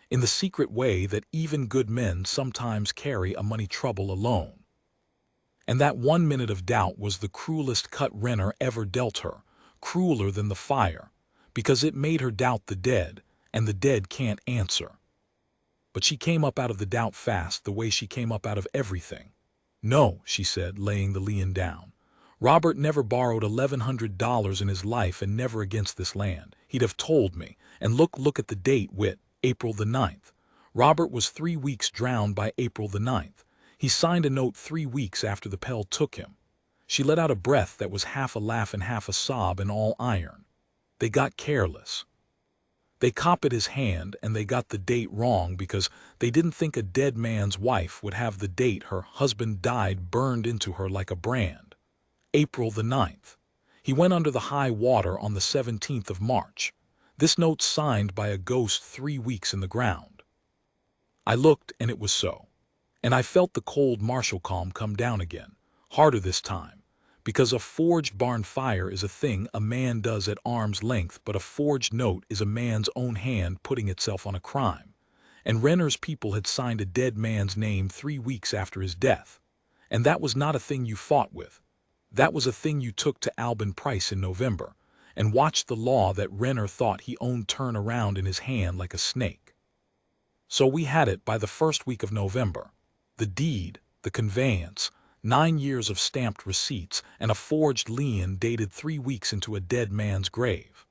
in the secret way that even good men sometimes carry a money trouble alone. And that 1 minute of doubt was the cruelest cut Renner ever dealt her, crueler than the fire, because it made her doubt the dead, and the dead can't answer. But she came up out of the doubt fast, the way she came up out of everything. "No," she said, laying the lien down. "Robert never borrowed $1,100 in his life, and never against this land. He'd have told me. And look at the date, Wit, April the 9th. Robert was 3 weeks drowned by April the 9th. He signed a note 3 weeks after the Pell took him." She let out a breath that was half a laugh and half a sob, and all iron. "They got careless. They copied his hand, and they got the date wrong because they didn't think a dead man's wife would have the date her husband died burned into her like a brand. April the 9th. He went under the high water on the 17th of March. This note signed by a ghost 3 weeks in the ground." I looked, and it was so. And I felt the cold martial calm come down again, harder this time, because a forged barn fire is a thing a man does at arm's length, but a forged note is a man's own hand putting itself on a crime. And Renner's people had signed a dead man's name 3 weeks after his death. And that was not a thing you fought with. That was a thing you took to Alban Price in November, and watched the law that Renner thought he owned turn around in his hand like a snake. So we had it by the first week of November. The deed, the conveyance, 9 years of stamped receipts, and a forged lien dated 3 weeks into a dead man's grave.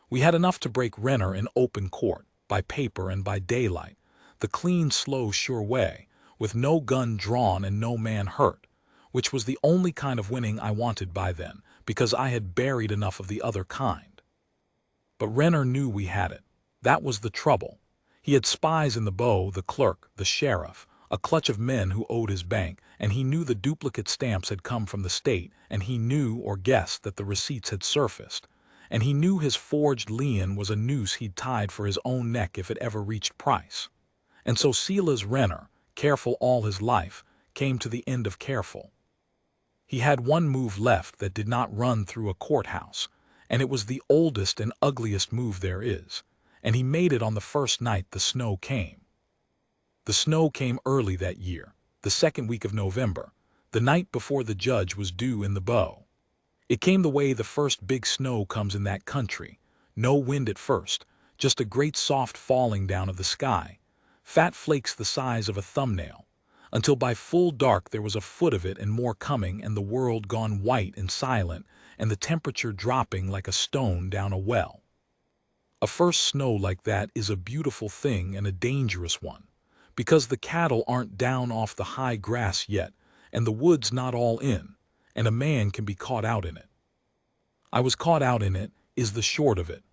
We had enough to break Renner in open court, by paper and by daylight, the clean, slow, sure way, with no gun drawn and no man hurt, which was the only kind of winning I wanted by then, because I had buried enough of the other kind. But Renner knew we had it. That was the trouble. He had spies in the Bow, the clerk, the sheriff, a clutch of men who owed his bank, and he knew the duplicate stamps had come from the state, and he knew or guessed that the receipts had surfaced, and he knew his forged lien was a noose he'd tied for his own neck if it ever reached Price. And so Silas Renner, careful all his life, came to the end of careful. He had one move left that did not run through a courthouse, and it was the oldest and ugliest move there is, and he made it on the first night the snow came. The snow came early that year, the second week of November, the night before the judge was due in the Bow. It came the way the first big snow comes in that country, no wind at first, just a great soft falling down of the sky, fat flakes the size of a thumbnail, until by full dark there was a foot of it and more coming, and the world gone white and silent, and the temperature dropping like a stone down a well. A first snow like that is a beautiful thing and a dangerous one, because the cattle aren't down off the high grass yet, and the wood's not all in, and a man can be caught out in it. I was caught out in it, is the short of it.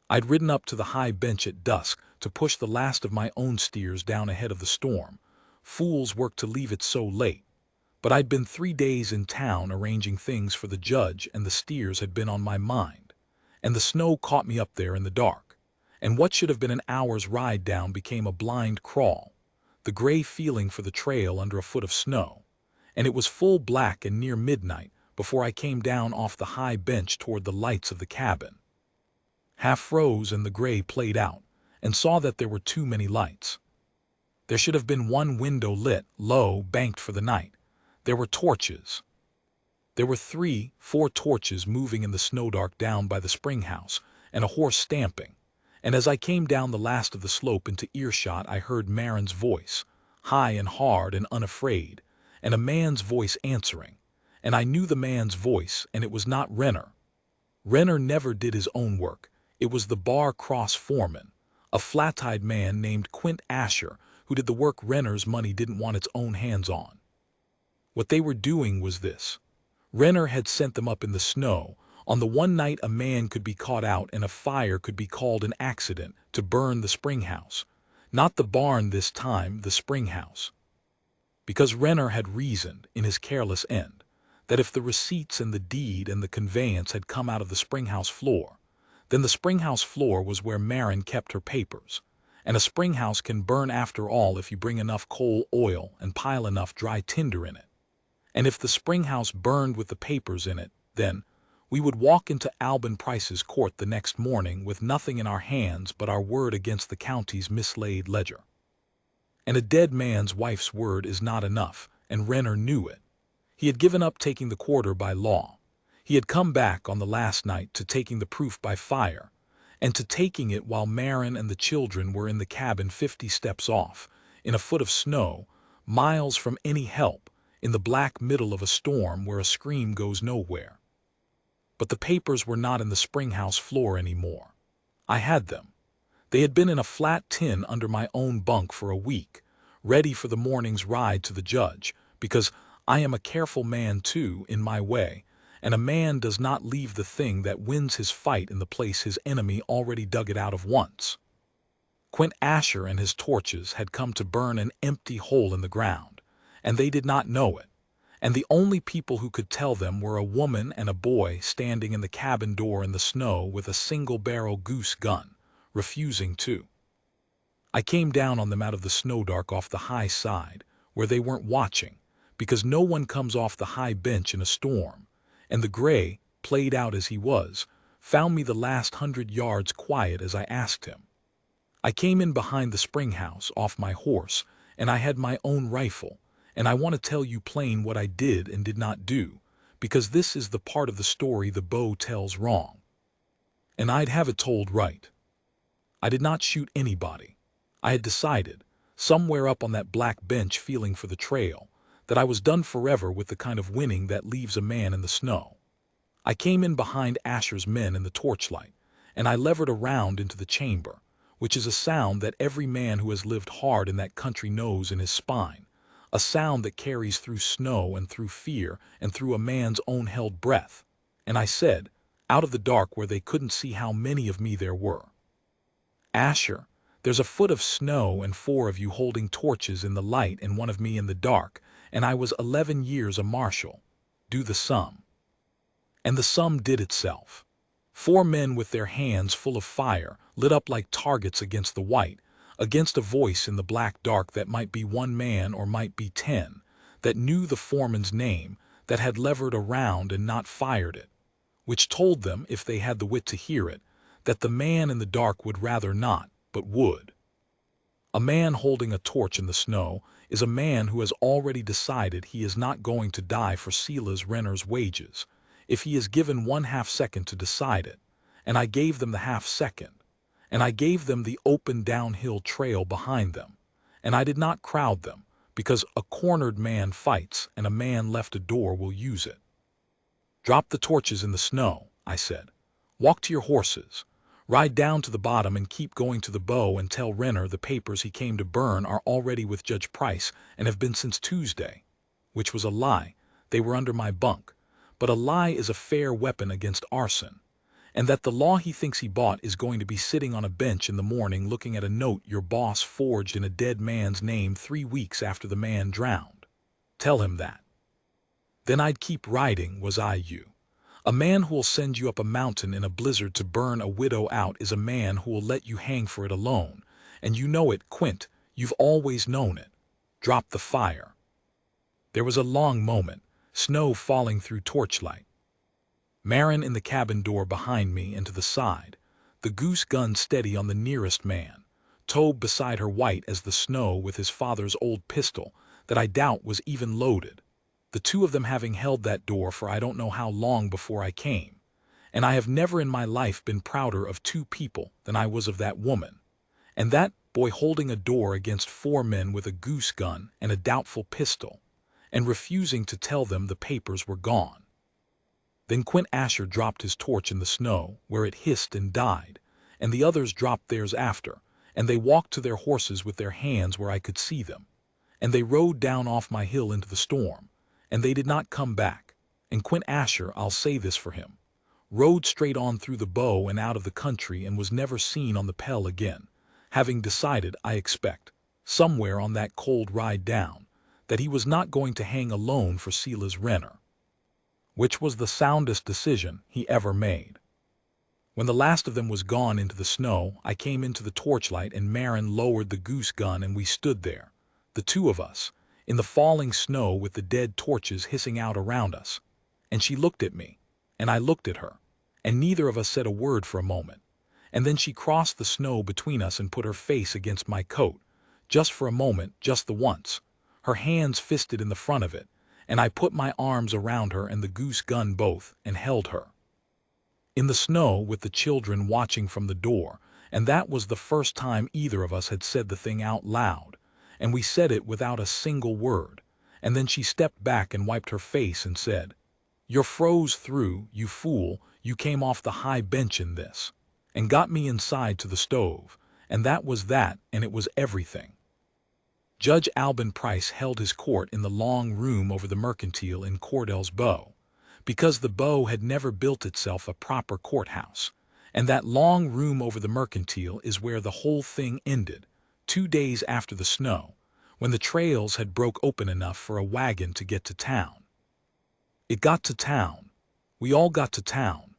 I'd ridden up to the high bench at dusk to push the last of my own steers down ahead of the storm. Fools work to leave it so late. But I'd been 3 days in town arranging things for the judge, and the steers had been on my mind. And the snow caught me up there in the dark. And what should have been an hour's ride down became a blind crawl, the gray feeling for the trail under a foot of snow. And it was full black and near midnight before I came down off the high bench toward the lights of the cabin. Half froze and the gray played out, and saw that there were too many lights. There should have been one window lit, low, banked for the night. There were torches. There were 3, 4 torches moving in the snowdark down by the spring house, and a horse stamping. And as I came down the last of the slope into earshot, I heard Marin's voice, high and hard and unafraid, and a man's voice answering. And I knew the man's voice, and it was not Renner. Renner never did his own work. It was the bar cross foreman, a flat-eyed man named Quint Asher, who did the work Renner's money didn't want its own hands on. What they were doing was this. Renner had sent them up in the snow. On the one night a man could be caught out and a fire could be called an accident to burn the spring house. Not the barn this time, the spring house. Because Renner had reasoned, in his careless end, that if the receipts and the deed and the conveyance had come out of the spring house floor, then the spring house floor was where Marin kept her papers, and a spring house can burn after all if you bring enough coal, oil, and pile enough dry tinder in it. And if the spring house burned with the papers in it, then we would walk into Alban Price's court the next morning with nothing in our hands but our word against the county's mislaid ledger. And a dead man's wife's word is not enough, and Renner knew it. He had given up taking the quarter by law. He had come back on the last night to taking the proof by fire, and to taking it while Marin and the children were in the cabin 50 steps off, in a foot of snow, miles from any help, in the black middle of a storm where a scream goes nowhere. But the papers were not in the spring house floor anymore. I had them. They had been in a flat tin under my own bunk for a week, ready for the morning's ride to the judge, because I am a careful man too, in my way, and a man does not leave the thing that wins his fight in the place his enemy already dug it out of once. Quint Asher and his torches had come to burn an empty hole in the ground, and they did not know it, and the only people who could tell them were a woman and a boy standing in the cabin door in the snow with a single-barrel goose gun, refusing to. I came down on them out of the snowdark off the high side, where they weren't watching, because no one comes off the high bench in a storm, and the gray, played out as he was, found me the last 100 yards quiet as I asked him. I came in behind the spring house off my horse, and I had my own rifle, and I want to tell you plain what I did and did not do, because this is the part of the story the bow tells wrong. And I'd have it told right. I did not shoot anybody. I had decided, somewhere up on that black bench feeling for the trail, that I was done forever with the kind of winning that leaves a man in the snow. I came in behind Asher's men in the torchlight, and I levered around into the chamber, which is a sound that every man who has lived hard in that country knows in his spine, a sound that carries through snow and through fear and through a man's own held breath. And I said, out of the dark where they couldn't see how many of me there were, Asher, there's a foot of snow and 4 of you holding torches in the light and 1 of me in the dark, and I was 11 years a marshal. Do the sum. And the sum did itself. 4 men with their hands full of fire, lit up like targets against the white, against a voice in the black dark that might be 1 man or might be 10, that knew the foreman's name, that had levered around and not fired it, which told them, if they had the wit to hear it, that the man in the dark would rather not, but would. A man holding a torch in the snow is a man who has already decided he is not going to die for Silas Renner's wages, if he is given 1/2 second to decide it, and I gave them the 1/2 second, and I gave them the open downhill trail behind them, and I did not crowd them, because a cornered man fights and a man left a door will use it. Drop the torches in the snow, I said. Walk to your horses. Ride down to the bottom and keep going to the bow and tell Renner the papers he came to burn are already with Judge Price and have been since Tuesday, which was a lie. They were under my bunk, but a lie is a fair weapon against arson, and that the law he thinks he bought is going to be sitting on a bench in the morning looking at a note your boss forged in a dead man's name 3 weeks after the man drowned. Tell him that. Then I'd keep riding, was I you. A man who will send you up a mountain in a blizzard to burn a widow out is a man who will let you hang for it alone, and you know it, Quint, you've always known it. Drop the fire. There was a long moment, snow falling through torchlight. Marin in the cabin door behind me and to the side, the goose gun steady on the nearest man, Tobe beside her white as the snow with his father's old pistol that I doubt was even loaded, the 2 of them having held that door for I don't know how long before I came, and I have never in my life been prouder of 2 people than I was of that woman, and that boy holding a door against 4 men with a goose gun and a doubtful pistol, and refusing to tell them the papers were gone. Then Quint Asher dropped his torch in the snow, where it hissed and died, and the others dropped theirs after, and they walked to their horses with their hands where I could see them, and they rode down off my hill into the storm, and they did not come back, and Quint Asher, I'll say this for him, rode straight on through the bow and out of the country and was never seen on the Pell again, having decided, I expect, somewhere on that cold ride down, that he was not going to hang alone for Silas Renner, which was the soundest decision he ever made. When the last of them was gone into the snow, I came into the torchlight and Marin lowered the goose gun and we stood there, the two of us, in the falling snow with the dead torches hissing out around us. And she looked at me, and I looked at her, and neither of us said a word for a moment. And then she crossed the snow between us and put her face against my coat, just for a moment, just the once, her hands fisted in the front of it, and I put my arms around her and the goose gun both and held her. In the snow with the children watching from the door, and that was the first time either of us had said the thing out loud, and we said it without a single word, and then she stepped back and wiped her face and said, "You're froze through, you fool, you came off the high bench in this," and got me inside to the stove, and that was that, and it was everything. Judge Albin Price held his court in the long room over the Mercantile in Cordell's Bow, because the Bow had never built itself a proper courthouse, and that long room over the Mercantile is where the whole thing ended, 2 days after the snow, when the trails had broke open enough for a wagon to get to town. It got to town. We all got to town.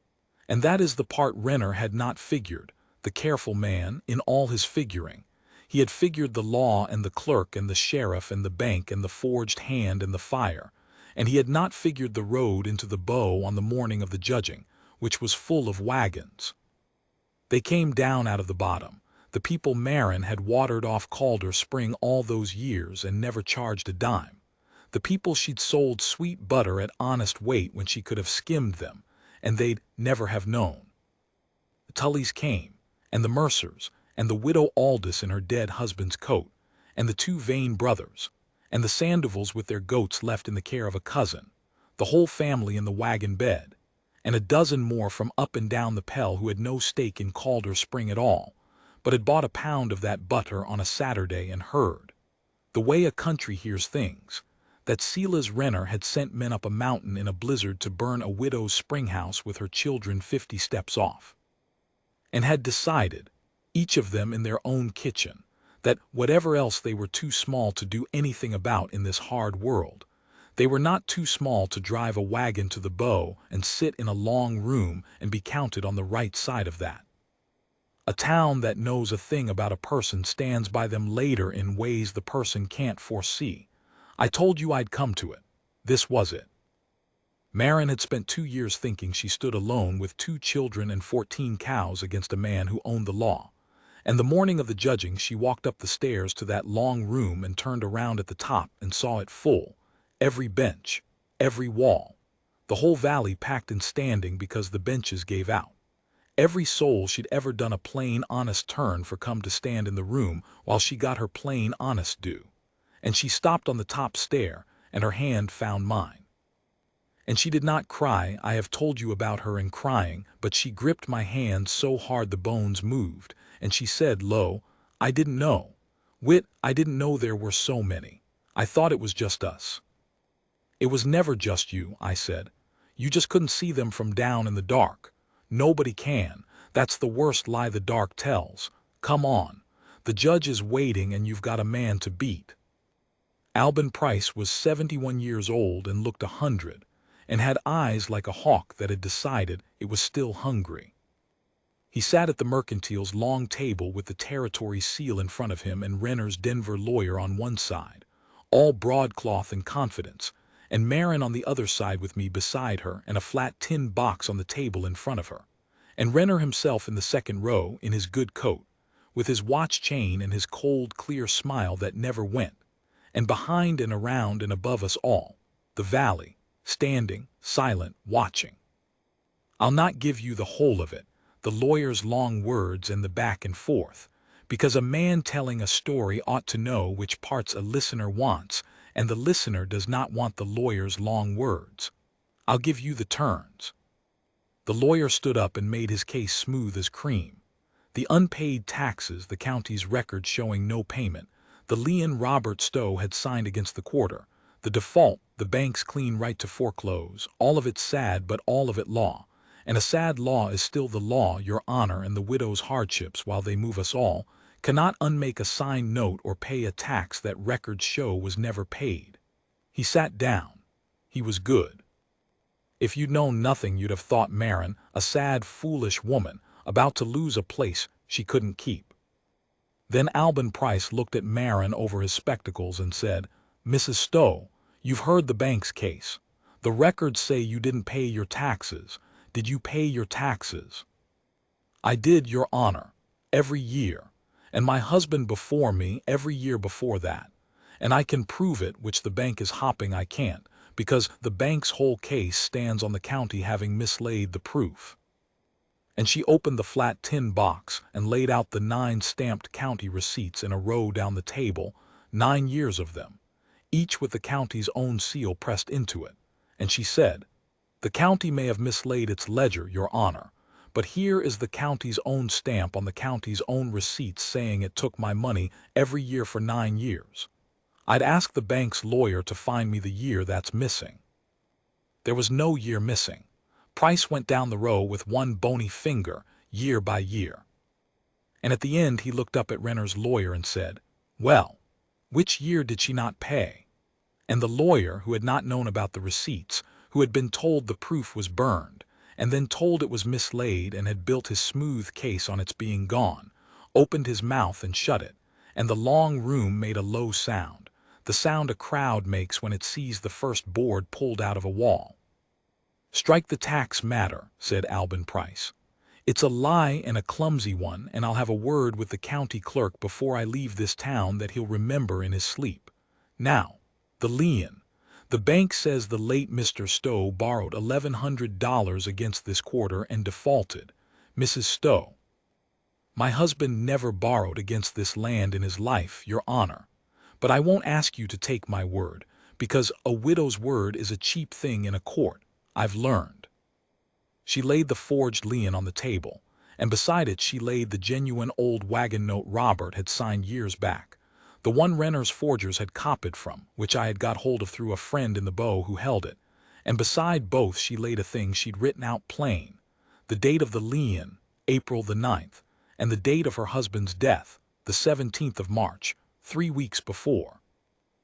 And that is the part Renner had not figured, the careful man, in all his figuring. He had figured the law and the clerk and the sheriff and the bank and the forged hand and the fire, and he had not figured the road into the Bow on the morning of the judging, which was full of wagons. They came down out of the bottom. The people Marin had watered off Calder Spring all those years and never charged a dime. The people she'd sold sweet butter at honest weight when she could have skimmed them, and they'd never have known. The Tullys came, and the Mercers, and the widow Aldous in her dead husband's coat, and the 2 Vane brothers, and the Sandovals with their goats left in the care of a cousin, the whole family in the wagon bed, and a dozen more from up and down the Pell who had no stake in Calder Spring at all, but had bought a pound of that butter on a Saturday and heard, the way a country hears things, that Silas Renner had sent men up a mountain in a blizzard to burn a widow's spring house with her children 50 steps off, and had decided, each of them in their own kitchen, that whatever else they were too small to do anything about in this hard world, they were not too small to drive a wagon to the Bow and sit in a long room and be counted on the right side of that. A town that knows a thing about a person stands by them later in ways the person can't foresee. I told you I'd come to it. This was it. Marin had spent 2 years thinking she stood alone with 2 children and 14 cows against a man who owned the law. And the morning of the judging she walked up the stairs to that long room and turned around at the top and saw it full, every bench, every wall, the whole valley packed and standing because the benches gave out. Every soul she'd ever done a plain, honest turn for come to stand in the room while she got her plain, honest due. And she stopped on the top stair, and her hand found mine. And she did not cry, I have told you about her in crying, but she gripped my hand so hard the bones moved, and she said, "Lo, I didn't know. Wit, I didn't know there were so many. I thought it was just us." "It was never just you," I said. "You just couldn't see them from down in the dark. Nobody can. That's the worst lie the dark tells. Come on. The judge is waiting and you've got a man to beat." Albin Price was 71 years old and looked 100, and had eyes like a hawk that had decided it was still hungry. He sat at the Mercantile's long table with the territory seal in front of him and Renner's Denver lawyer on one side, all broadcloth and confidence, and Marin on the other side with me beside her and a flat tin box on the table in front of her, and Renner himself in the second row in his good coat, with his watch chain and his cold, clear smile that never went, and behind and around and above us all, the valley, standing, silent, watching. I'll not give you the whole of it, the lawyer's long words and the back and forth, because a man telling a story ought to know which parts a listener wants, and the listener does not want the lawyer's long words. I'll give you the turns. The lawyer stood up and made his case smooth as cream. The unpaid taxes, the county's record showing no payment, the lien Robert Stowe had signed against the quarter, the default, the bank's clean right to foreclose, all of it sad but all of it law. And a sad law is still the law, your honor, and the widow's hardships while they move us all, cannot unmake a signed note or pay a tax that records show was never paid. He sat down. He was good. If you'd known nothing you'd have thought Marin, a sad, foolish woman, about to lose a place she couldn't keep. Then Alban Price looked at Marin over his spectacles and said, "Mrs. Stowe, you've heard the bank's case. The records say you didn't pay your taxes. Did you pay your taxes?" "I did, Your Honor, every year, and my husband before me every year before that. And I can prove it, which the bank is hopping I can't, because the bank's whole case stands on the county having mislaid the proof." And she opened the flat tin box and laid out the 9 stamped county receipts in a row down the table, 9 years of them, each with the county's own seal pressed into it. And she said, "The county may have mislaid its ledger, Your Honor, but here is the county's own stamp on the county's own receipts saying it took my money every year for 9 years. I'd ask the bank's lawyer to find me the year that's missing." There was no year missing. Price went down the row with one bony finger, year by year. And at the end he looked up at Renner's lawyer and said, "Well, which year did she not pay?" And the lawyer, who had not known about the receipts, who had been told the proof was burned, and then told it was mislaid and had built his smooth case on its being gone, opened his mouth and shut it, and the long room made a low sound, the sound a crowd makes when it sees the first board pulled out of a wall. "Strike the tax matter," said Alban Price. "It's a lie and a clumsy one, and I'll have a word with the county clerk before I leave this town that he'll remember in his sleep. Now, the lien. The bank says the late Mr. Stowe borrowed $1,100 against this quarter and defaulted. Mrs. Stowe, my husband never borrowed against this land in his life, Your Honor. But I won't ask you to take my word, because a widow's word is a cheap thing in a court, I've learned." She laid the forged lien on the table, and beside it she laid the genuine old wagon note Robert had signed years back, the one Renner's forgers had copied from, which I had got hold of through a friend in the Bow who held it, and beside both she laid a thing she'd written out plain, the date of the lien, April the 9th, and the date of her husband's death, the 17th of March, 3 weeks before.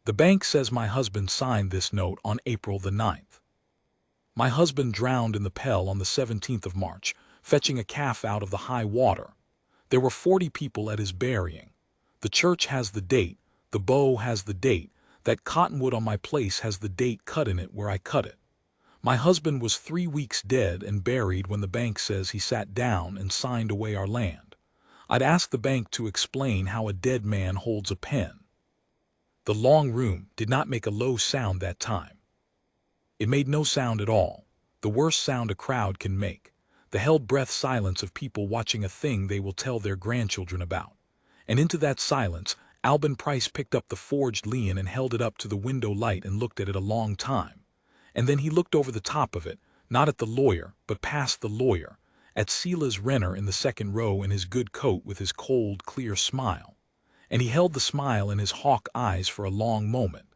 "The bank says my husband signed this note on April the 9th. My husband drowned in the Pell on the 17th of March, fetching a calf out of the high water. There were 40 people at his burying. The church has the date, the Bow has the date, that cottonwood on my place has the date cut in it where I cut it. My husband was 3 weeks dead and buried when the bank says he sat down and signed away our land. I'd ask the bank to explain how a dead man holds a pen." The long room did not make a low sound that time. It made no sound at all, the worst sound a crowd can make, the held-breath silence of people watching a thing they will tell their grandchildren about. And into that silence, Alban Price picked up the forged lien and held it up to the window light and looked at it a long time. And then he looked over the top of it, not at the lawyer, but past the lawyer, at Silas Renner in the second row in his good coat with his cold, clear smile. And he held the smile in his hawk eyes for a long moment.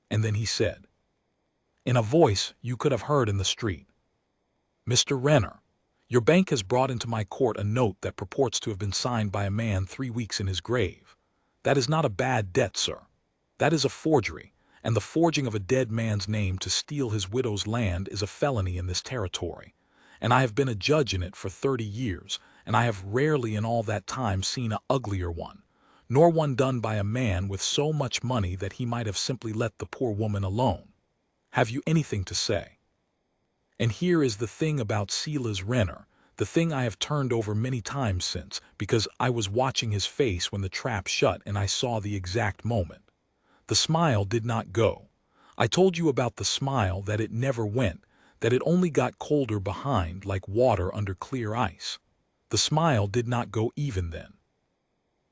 And then he said, in a voice you could have heard in the street, "Mr. Renner, your bank has brought into my court a note that purports to have been signed by a man 3 weeks in his grave. That is not a bad debt, sir. That is a forgery, and the forging of a dead man's name to steal his widow's land is a felony in this territory. And I have been a judge in it for 30 years, and I have rarely in all that time seen an uglier one, nor one done by a man with so much money that he might have simply let the poor woman alone. Have you anything to say?" And here is the thing about Silas Renner, the thing I have turned over many times since, because I was watching his face when the trap shut and I saw the exact moment. The smile did not go. I told you about the smile, that it never went, that it only got colder behind like water under clear ice. The smile did not go even then.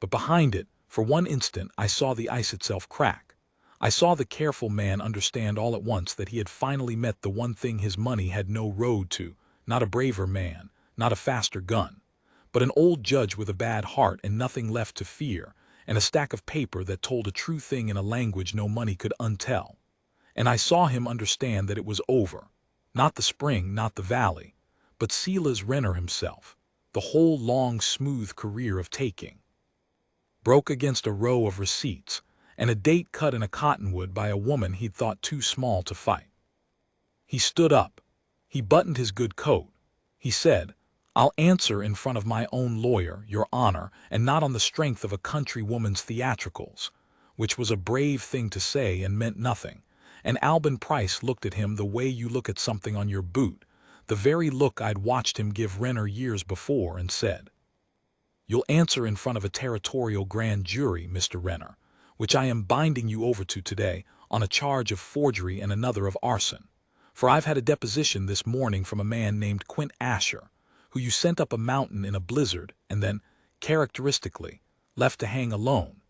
But behind it, for one instant, I saw the ice itself crack. I saw the careful man understand all at once that he had finally met the one thing his money had no road to, not a braver man, not a faster gun, but an old judge with a bad heart and nothing left to fear, and a stack of paper that told a true thing in a language no money could untell. And I saw him understand that it was over, not the spring, not the valley, but Silas Renner himself, the whole long, smooth career of taking. Broke against a row of receipts, and a date cut in a cottonwood by a woman he'd thought too small to fight. He stood up. He buttoned his good coat. He said, I'll answer in front of my own lawyer, Your Honor, and not on the strength of a countrywoman's theatricals," which was a brave thing to say and meant nothing. And Alban Price looked at him the way you look at something on your boot, the very look I'd watched him give Renner years before, and said, "You'll answer in front of a territorial grand jury, Mr. Renner, which I am binding you over to today, on a charge of forgery and another of arson. For I've had a deposition this morning from a man named Quint Asher, who you sent up a mountain in a blizzard and then, characteristically, left to hang alone,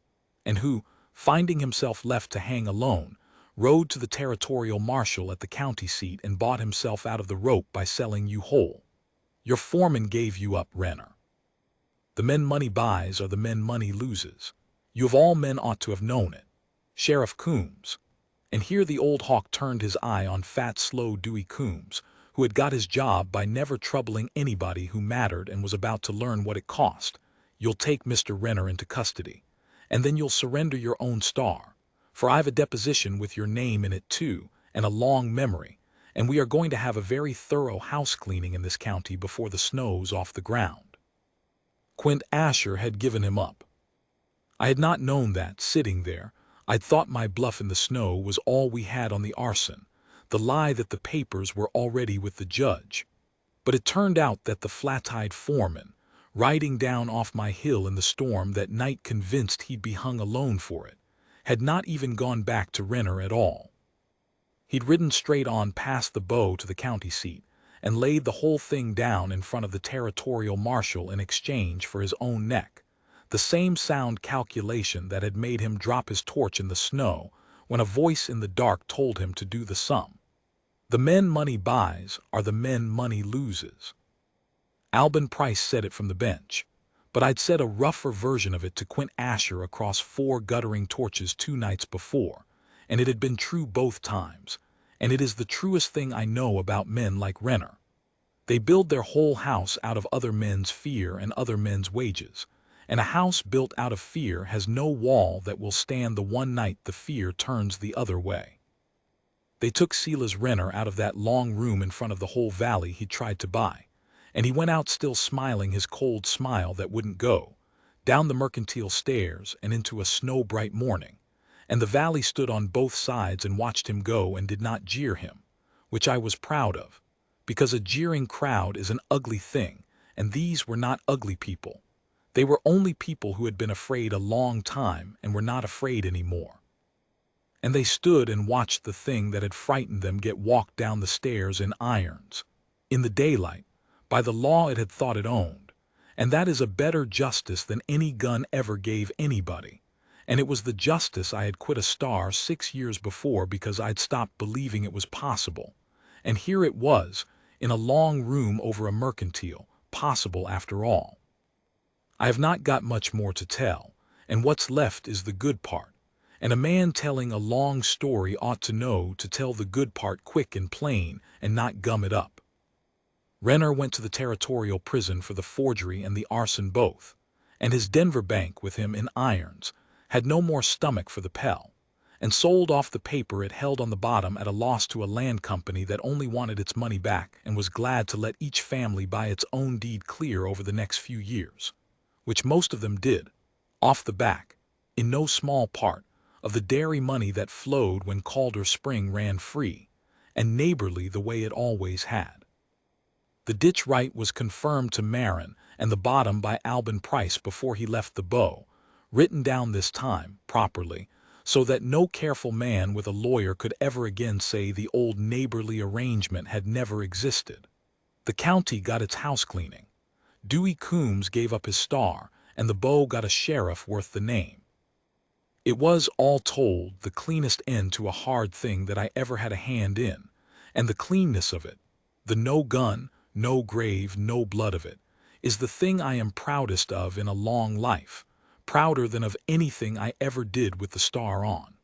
and who, finding himself left to hang alone, rode to the territorial marshal at the county seat and bought himself out of the rope by selling you whole. Your foreman gave you up, Renner. The men money buys are the men money loses. You of all men ought to have known it. Sheriff Coombs." And here the old hawk turned his eye on fat, slow Dewey Coombs, who had got his job by never troubling anybody who mattered and was about to learn what it cost. "You'll take Mr. Renner into custody, and then you'll surrender your own star, for I've a deposition with your name in it too, and a long memory, and we are going to have a very thorough house cleaning in this county before the snow's off the ground." Quint Asher had given him up. I had not known that, sitting there, I'd thought my bluff in the snow was all we had on the arson, the lie that the papers were already with the judge. But it turned out that the flat-eyed foreman, riding down off my hill in the storm that night convinced he'd be hung alone for it, had not even gone back to Renner at all. He'd ridden straight on past the bow to the county seat, and laid the whole thing down in front of the territorial marshal in exchange for his own neck, the same sound calculation that had made him drop his torch in the snow when a voice in the dark told him to do the sum. The men money buys are the men money loses. Alban Price said it from the bench, but I'd said a rougher version of it to Quint Asher across 4 guttering torches 2 nights before, and it had been true both times, and it is the truest thing I know about men like Renner. They build their whole house out of other men's fear and other men's wages, and a house built out of fear has no wall that will stand the one night the fear turns the other way. They took Silas Renner out of that long room in front of the whole valley he'd tried to buy, and he went out still smiling his cold smile that wouldn't go, down the mercantile stairs and into a snow-bright morning, and the valley stood on both sides and watched him go and did not jeer him, which I was proud of, because a jeering crowd is an ugly thing, and these were not ugly people. They were only people who had been afraid a long time and were not afraid anymore. And they stood and watched the thing that had frightened them get walked down the stairs in irons, in the daylight, by the law it had thought it owned, and that is a better justice than any gun ever gave anybody, and it was the justice I had quit a star 6 years before because I'd stopped believing it was possible, and here it was, in a long room over a mercantile, possible after all. I have not got much more to tell, and what's left is the good part, and a man telling a long story ought to know to tell the good part quick and plain and not gum it up. Renner went to the territorial prison for the forgery and the arson both, and his Denver bank with him in irons had no more stomach for the Pell, and sold off the paper it held on the bottom at a loss to a land company that only wanted its money back and was glad to let each family buy its own deed clear over the next few years, which most of them did, off the back, in no small part, of the dairy money that flowed when Calder Spring ran free, and neighborly the way it always had. The ditch right was confirmed to Marin and the bottom by Alban Price before he left the bow, written down this time, properly, so that no careful man with a lawyer could ever again say the old neighborly arrangement had never existed. The county got its house cleaning. Dewey Coombs gave up his star, and the bow got a sheriff worth the name. It was, all told, the cleanest end to a hard thing that I ever had a hand in, and the cleanness of it, the no gun, no grave, no blood of it, is the thing I am proudest of in a long life, prouder than of anything I ever did with the star on.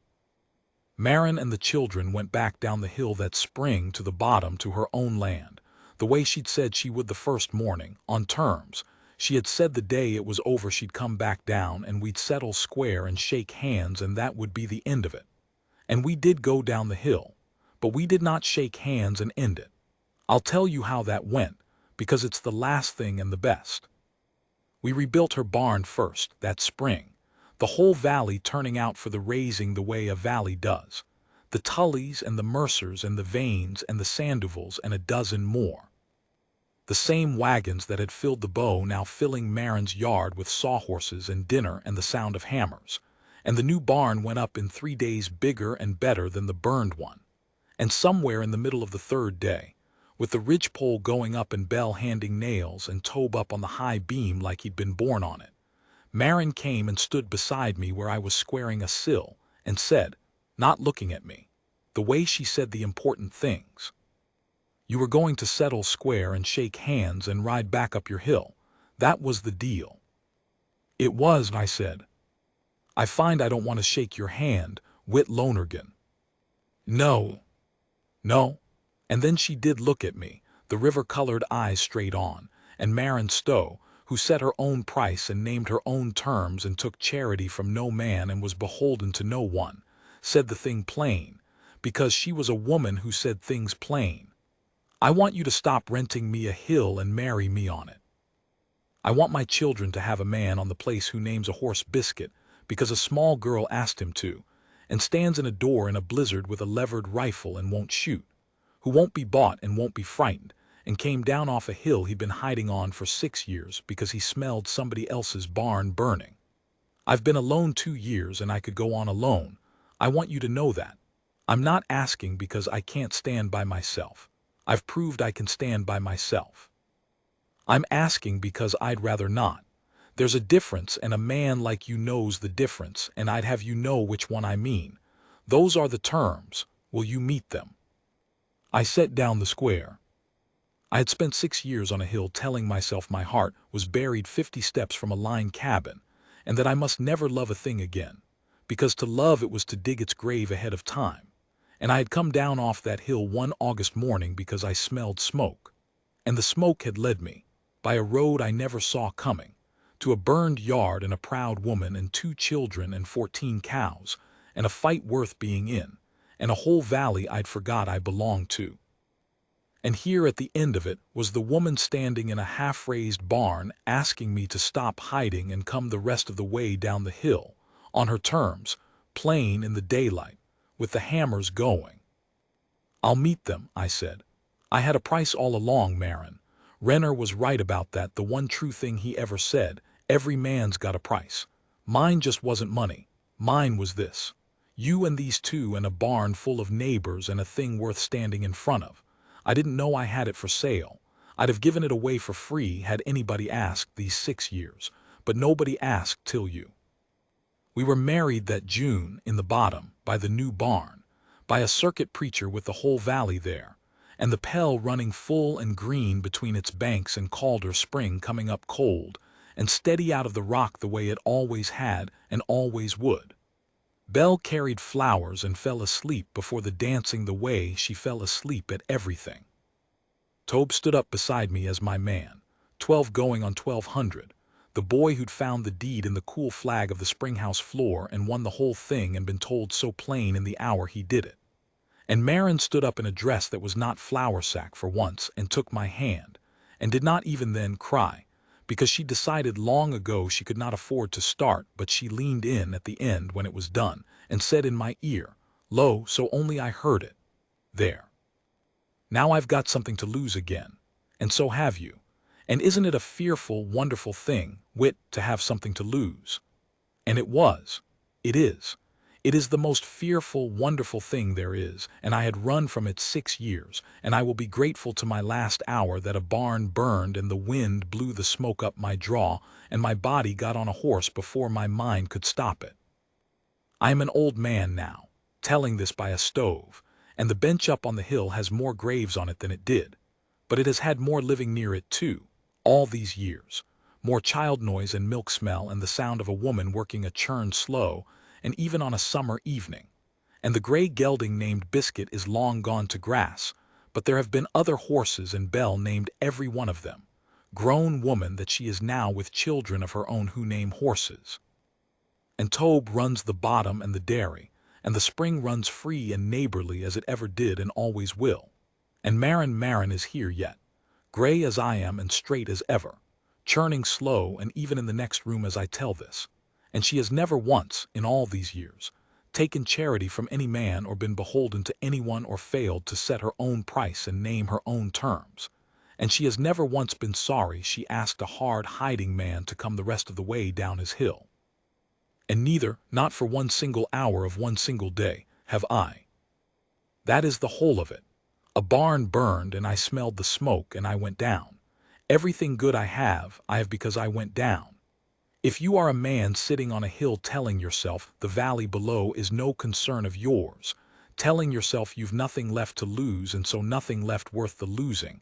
Marin and the children went back down the hill that spring to the bottom to her own land, the way she'd said she would the first morning, on terms. She had said the day it was over she'd come back down and we'd settle square and shake hands and that would be the end of it. And we did go down the hill, but we did not shake hands and end it. I'll tell you how that went, because it's the last thing and the best. We rebuilt her barn first, that spring, the whole valley turning out for the raising the way a valley does. The Tullys and the Mercers and the Vanes and the Sanduvals and a dozen more. The same wagons that had filled the bow now filling Marin's yard with sawhorses and dinner and the sound of hammers. And the new barn went up in 3 days bigger and better than the burned one. And somewhere in the middle of the third day, with the ridgepole going up and Bell handing nails and Tobe up on the high beam like he'd been born on it, Marin came and stood beside me where I was squaring a sill and said, not looking at me, the way she said the important things, "You were going to settle square and shake hands and ride back up your hill. That was the deal." "It was," I said. "I find I don't want to shake your hand, Whit Lonergan." "No. No." And then she did look at me, the river-colored eyes straight on, and Marin Stowe, who set her own price and named her own terms and took charity from no man and was beholden to no one, said the thing plain, because she was a woman who said things plain. "I want you to stop renting me a hill and marry me on it. I want my children to have a man on the place who names a horse Biscuit because a small girl asked him to, and stands in a door in a blizzard with a levered rifle and won't shoot, who won't be bought and won't be frightened, and came down off a hill he'd been hiding on for 6 years because he smelled somebody else's barn burning. I've been alone 2 years and I could go on alone. I want you to know that. I'm not asking because I can't stand by myself. I've proved I can stand by myself. I'm asking because I'd rather not. There's a difference, and a man like you knows the difference, and I'd have you know which one I mean. Those are the terms. Will you meet them?" I set down the square. I had spent 6 years on a hill telling myself my heart was buried 50 steps from a line cabin, and that I must never love a thing again, because to love it was to dig its grave ahead of time. And I had come down off that hill one August morning because I smelled smoke. And the smoke had led me, by a road I never saw coming, to a burned yard and a proud woman and 2 children and 14 cows, and a fight worth being in, and a whole valley I'd forgot I belonged to. And here at the end of it was the woman standing in a half-raised barn asking me to stop hiding and come the rest of the way down the hill, on her terms, plain in the daylight, with the hammers going. "I'll meet them," I said. "I had a price all along, Marin. Renner was right about that, the one true thing he ever said. Every man's got a price. Mine just wasn't money. Mine was this. You and these 2 and a barn full of neighbors and a thing worth standing in front of. I didn't know I had it for sale. I'd have given it away for free had anybody asked these 6 years, but nobody asked till you. We were married that June in the bottom, by the new barn, by a circuit preacher with the whole valley there, and the Pell running full and green between its banks and Calder Spring coming up cold and steady out of the rock the way it always had and always would. Belle carried flowers and fell asleep before the dancing the way she fell asleep at everything. Tobe stood up beside me as my man, 12 going on 1200, the boy who'd found the deed in the cool flag of the springhouse floor and won the whole thing and been told so plain in the hour he did it. And Marin stood up in a dress that was not flour sack for once and took my hand, and did not even then cry, because she decided long ago she could not afford to start, but she leaned in at the end when it was done and said in my ear, low so only I heard it, "There. Now I've got something to lose again, and so have you. And isn't it a fearful, wonderful thing, Whit, to have something to lose?" And it was. It is. It is the most fearful, wonderful thing there is, and I had run from it 6 years, and I will be grateful to my last hour that a barn burned and the wind blew the smoke up my jaw and my body got on a horse before my mind could stop it. I am an old man now, telling this by a stove, and the bench up on the hill has more graves on it than it did, but it has had more living near it too, all these years, more child noise and milk smell and the sound of a woman working a churn slow, and even on a summer evening. And the gray gelding named Biscuit is long gone to grass, but there have been other horses and Belle named every one of them, grown woman that she is now with children of her own who name horses. And Tobe runs the bottom and the dairy, and the spring runs free and neighborly as it ever did and always will. And Marin is here yet, gray as I am and straight as ever, churning slow and even in the next room as I tell this. And she has never once, in all these years, taken charity from any man or been beholden to anyone or failed to set her own price and name her own terms. And she has never once been sorry she asked a hard-hiding man to come the rest of the way down his hill. And neither, not for one single hour of one single day, have I. That is the whole of it. A barn burned and I smelled the smoke and I went down. Everything good I have because I went down. If you are a man sitting on a hill telling yourself the valley below is no concern of yours, telling yourself you've nothing left to lose and so nothing left worth the losing,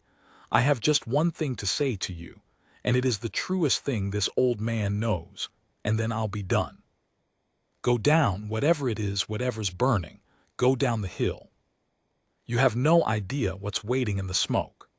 I have just one thing to say to you, and it is the truest thing this old man knows, and then I'll be done. Go down, whatever it is, whatever's burning, go down the hill. You have no idea what's waiting in the smoke.